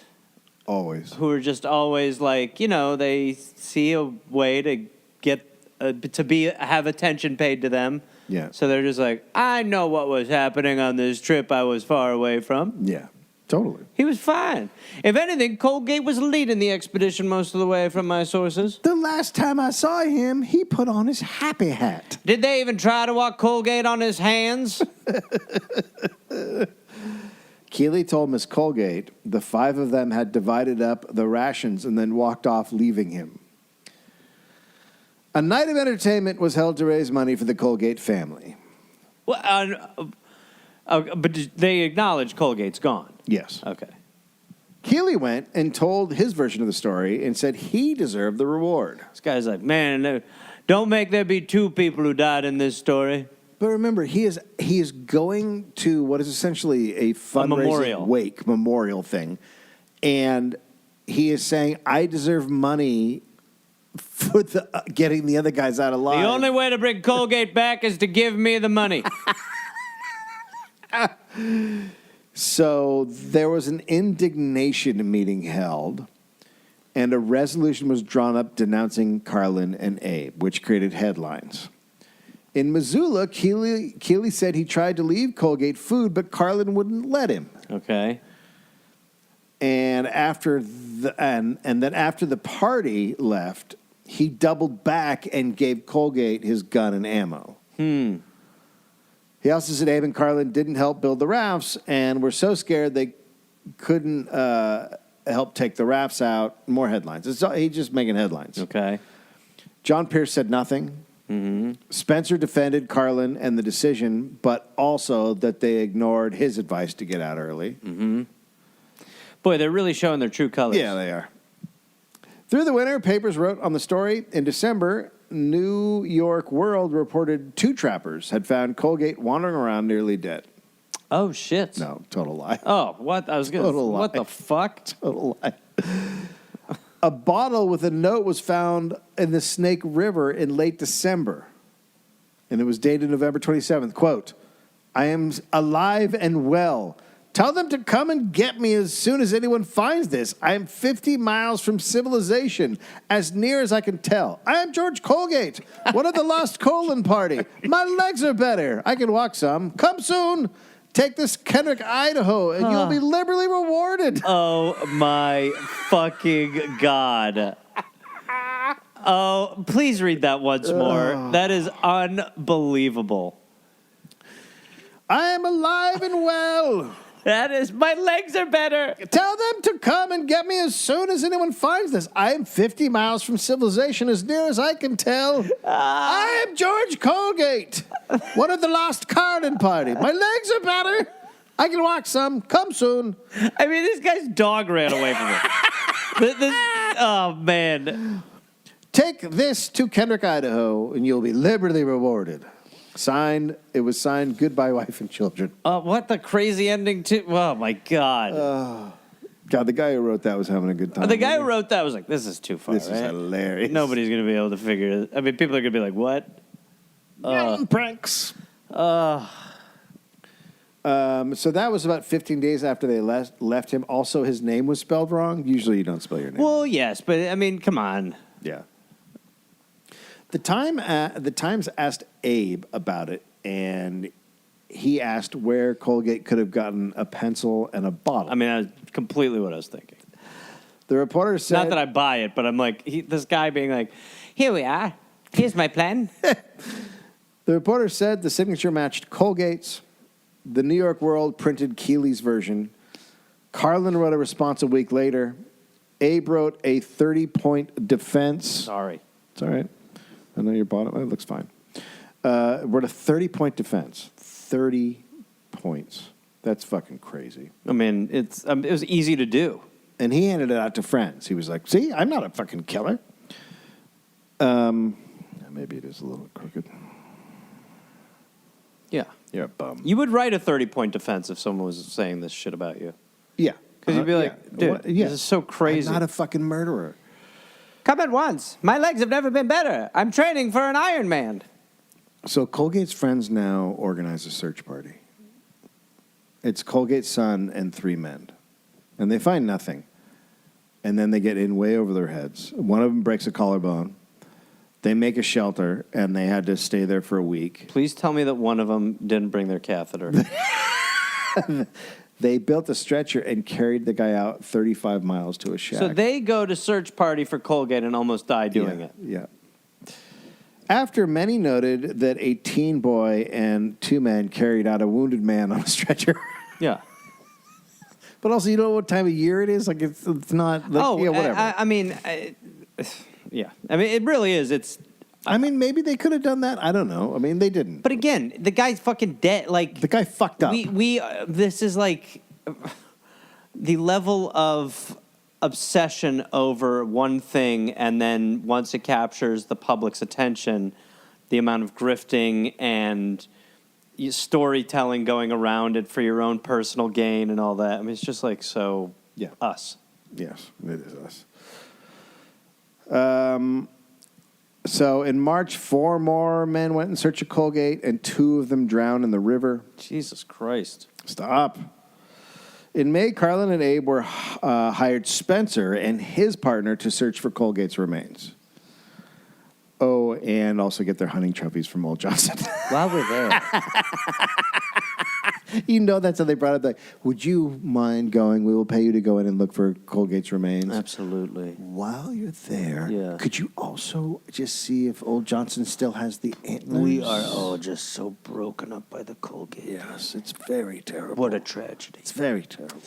Always. Who are just always they see a way to get have attention paid to them. Yeah. So they're just like, I know what was happening on this trip I was far away from. Yeah, totally. He was fine. If anything, Colgate was leading the expedition most of the way from my sources. The last time I saw him, he put on his happy hat. Did they even try to walk Colgate on his hands? Keeley told Miss Colgate the 5 of them had divided up the rations and then walked off, leaving him. A night of entertainment was held to raise money for the Colgate family. Well, but they acknowledge Colgate's gone. Yes. Okay. Keeley went and told his version of the story and said he deserved the reward. This guy's like, man, don't make there be 2 people who died in this story. But remember, he is going to what is essentially a fundraising memorial thing, and he is saying, "I deserve money for getting the other guys out alive." The only way to bring Colgate back is to give me the money. So there was an indignation meeting held, and a resolution was drawn up denouncing Carlin and Abe, which created headlines. In Missoula, Keeley said he tried to leave Colgate food, but Carlin wouldn't let him. Okay. And then after the party left, he doubled back and gave Colgate his gun and ammo. He also said Abe and Carlin didn't help build the rafts and were so scared they couldn't help take the rafts out. More headlines. He's just making headlines. Okay. John Pierce said nothing. Mm-hmm. Spencer defended Carlin and the decision, but also that they ignored his advice to get out early. Mm-hmm. Boy, they're really showing their true colors. Yeah, they are. Through the winter, papers wrote on the story. In December, New York World reported 2 trappers had found Colgate wandering around nearly dead. Oh, shit. No, total lie. Oh, what? I was going to... What the fuck? Total lie. A bottle with a note was found in the Snake River in late December. And it was dated November 27th. Quote, I am alive and well. Tell them to come and get me as soon as anyone finds this. I am 50 miles from civilization, as near as I can tell. I am George Colgate, one of the lost Colin party. My legs are better. I can walk some. Come soon. Take this Kendrick, Idaho, and you'll be liberally rewarded. Oh, my fucking God. Oh, please read that once more. That is unbelievable. I am alive and well. That is, my legs are better. Tell them to come and get me as soon as anyone finds this. I am 50 miles from civilization, as near as I can tell. I am George Colgate, one of the lost Carlin party. My legs are better. I can walk some. Come soon. I mean, this guy's dog ran away from him. Oh, man. Take this to Kendrick, Idaho, and you'll be liberally rewarded. Signed, it was signed, goodbye, wife and children. What the crazy ending to... Oh, my God. God, the guy who wrote that was having a good time. The guy who wrote that was like, this is too far, This is hilarious. Nobody's going to be able to figure it. I mean, people are going to be like, what? Pranks. So that was about 15 days after they left him. Also, his name was spelled wrong. Usually you don't spell your name. Well, yes, but I mean, come on. Yeah. The Times asked Abe about it, and he asked where Colgate could have gotten a pencil and a bottle. I mean, that's completely what I was thinking. The reporter said... Not that I buy it, but I'm like, this guy being like, here we are. Here's my plan. The reporter said the signature matched Colgate's. The New York World printed Keeley's version. Carlin wrote a response a week later. Abe wrote a 30-point defense. Sorry. It's all right. I know your bottom. It looks fine. Wrote a 30-point defense. 30 points. That's fucking crazy. I mean, it was easy to do. And he handed it out to friends. He was like, see, I'm not a fucking killer. Maybe it is a little crooked. Yeah. You're a bum. You would write a 30-point defense if someone was saying this shit about you. Yeah. Because you'd be like, dude, this is so crazy. I'm not a fucking murderer. Come at once. My legs have never been better. I'm training for an Iron Man. So Colgate's friends now organize a search party. It's Colgate's son and 3 men. And they find nothing. And then they get in way over their heads. One of them breaks a collarbone. They make a shelter, and they had to stay there for a week. Please tell me that one of them didn't bring their catheter. They built a stretcher and carried the guy out 35 miles to a shack. So they go to search party for Colgate and almost die doing it. Yeah. After many noted that a teen boy and 2 men carried out a wounded man on a stretcher. Yeah. But also, you know what time of year it is? Like, it's not... Like, yeah, whatever. I mean, yeah. I mean, it really is. I mean, maybe they could have done that. I don't know. I mean, they didn't. But again, the guy's fucking dead. Like, the guy fucked up. This is like the level of obsession over one thing, and then once it captures the public's attention, the amount of grifting and storytelling going around it for your own personal gain and all that. I mean, it's just like so us. Yes, it is us. So in March, 4 more men went in search of Colgate, and 2 of them drowned in the river. Jesus Christ. Stop. In May, Carlin and Abe were hired Spencer and his partner to search for Colgate's remains. Oh, and also get their hunting trophies from Old Johnson. While we're there. You know that's how they brought it back. Would you mind going? We will pay you to go in and look for Colgate's remains. Absolutely. While you're there, Yeah. could you also just see if old Johnson still has the antlers? We are all just so broken up by the Colgate. Yes, it's very terrible. What a tragedy. It's very terrible.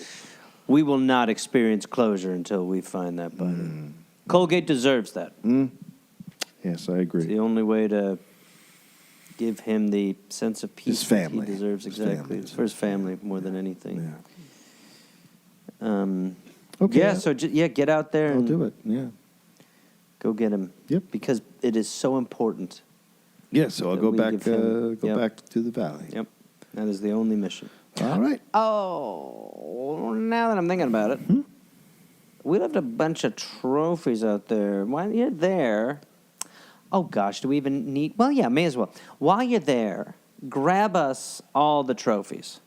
We will not experience closure until we find that body. Colgate deserves that. Yes, I agree. It's the only way to give him the sense of peace His family. that he deserves. His Exactly. family. It's for his family more than anything. Yeah. Okay. Yeah, so get out there I'll and do it. Yeah. go get him. Yep. Because it is so important. Yeah, so I'll That go we back give him- go Yep. back to the valley. Yep. That is the only mission. All right. Oh, now that I'm thinking about it, we left a bunch of trophies out there. While you're there, oh gosh, do we even need? Well, yeah, may as well. While you're there, grab us all the trophies.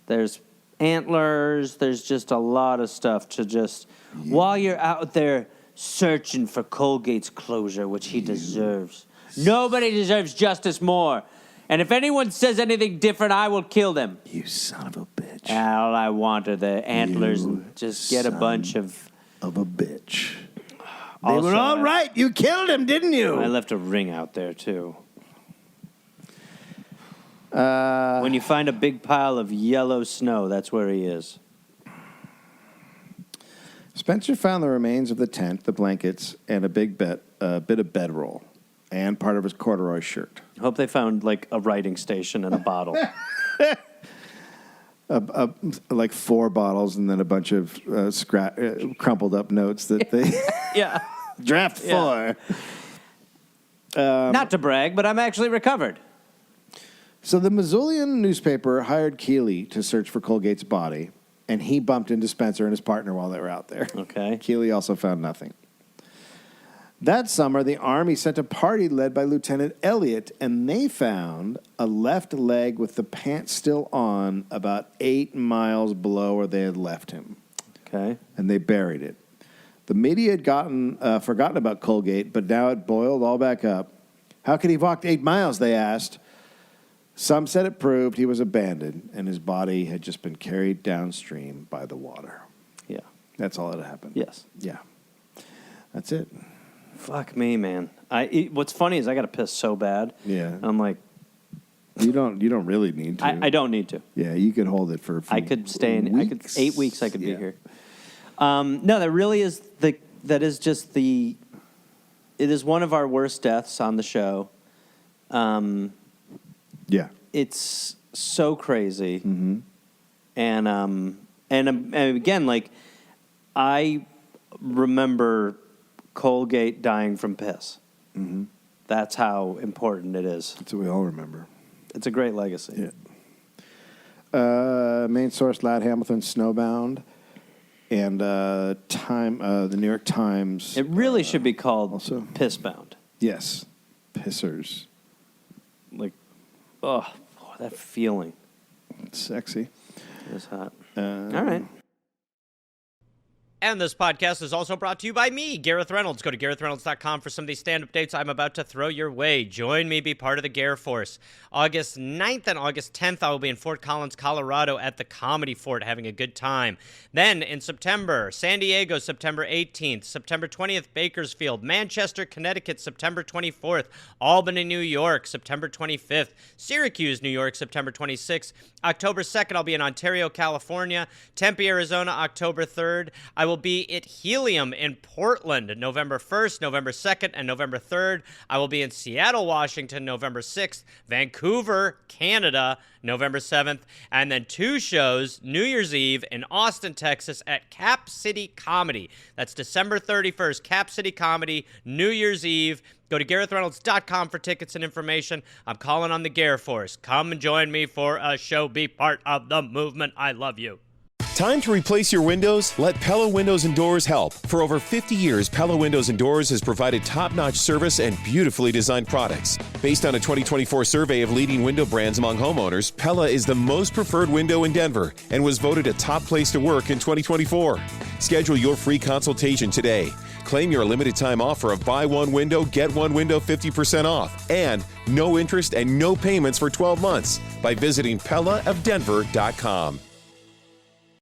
There's antlers. There's just a lot of stuff to just. While you're out there searching for Colgate's closure, which he deserves. Nobody deserves justice more. And if anyone says anything different, I will kill them. You son of a bitch. All I want are the antlers You and just get a bunch of... Of a bitch. They Also, were all right. You killed him, didn't you? I left a ring out there, too. When you find a big pile of yellow snow, that's where he is. Spencer found the remains of the tent, the blankets, and a bit of bedroll, and part of his corduroy shirt. I hope they found, like, a writing station and a bottle. Like 4 bottles and then a bunch of crumpled up notes that they... Yeah. Draft 4. Not to brag, but I'm actually recovered. So the Missoulian newspaper hired Keeley to search for Colgate's body, and he bumped into Spencer and his partner while they were out there. Okay. Keeley also found nothing. That summer, the Army sent a party led by Lieutenant Elliott, and they found a left leg with the pants still on about 8 miles below where they had left him. Okay. And they buried it. The media had forgotten about Colgate, but now it boiled all back up. How could he have walked 8 miles, they asked. Some said it proved he was abandoned, and his body had just been carried downstream by the water. Yeah. That's all that happened. Yes. Yeah. That's it. Fuck me, man. What's funny is I got to piss so bad. Yeah. I'm like, You don't really need to. I don't need to. Yeah, you could hold it for a few I could stay in. weeks. 8 weeks. I could be Yeah. here. No, that really is it is one of our worst deaths on the show. Yeah. It's so crazy. Mm-hmm. And again, like, I remember Colgate dying from piss. Mm-hmm. That's how important it is. That's what we all remember. It's a great legacy. Yeah. Main source, Lad Hamilton, Snowbound. And the New York Times. It really should be called also Pissbound. Yes. Pissers. Like, oh, that feeling It's sexy. is hot. All right. And this podcast is also brought to you by me, Gareth Reynolds. Go to GarethReynolds.com for some of these stand-up dates I'm about to throw your way. Join me, be part of the Gare Force. August 9th and August 10th, I will be in Fort Collins, Colorado at the Comedy Fort having a good time. Then in September, San Diego, September 18th. September 20th, Bakersfield. Manchester, Connecticut, September 24th. Albany, New York, September 25th. Syracuse, New York, September 26th. October 2nd, I'll be in Ontario, California. Tempe, Arizona, October 3rd. I will be at Helium in Portland, November 1st, November 2nd, and November 3rd. I will be in Seattle, Washington, November 6th. Vancouver, Canada, November 7th. And then 2 shows, New Year's Eve in Austin, Texas at Cap City Comedy. That's December 31st, Cap City Comedy, New Year's Eve. Go to GarethReynolds.com for tickets and information. I'm calling on the Gare Force. Come and join me for a show. Be part of the movement. I love you. Time to replace your windows? Let Pella Windows and Doors help. For over 50 years, Pella Windows and Doors has provided top-notch service and beautifully designed products. Based on a 2024 survey of leading window brands among homeowners, Pella is the most preferred window in Denver and was voted a top place to work in 2024. Schedule your free consultation today. Claim your limited time offer of buy one window, get one window 50% off, and no interest and no payments for 12 months by visiting PellaofDenver.com.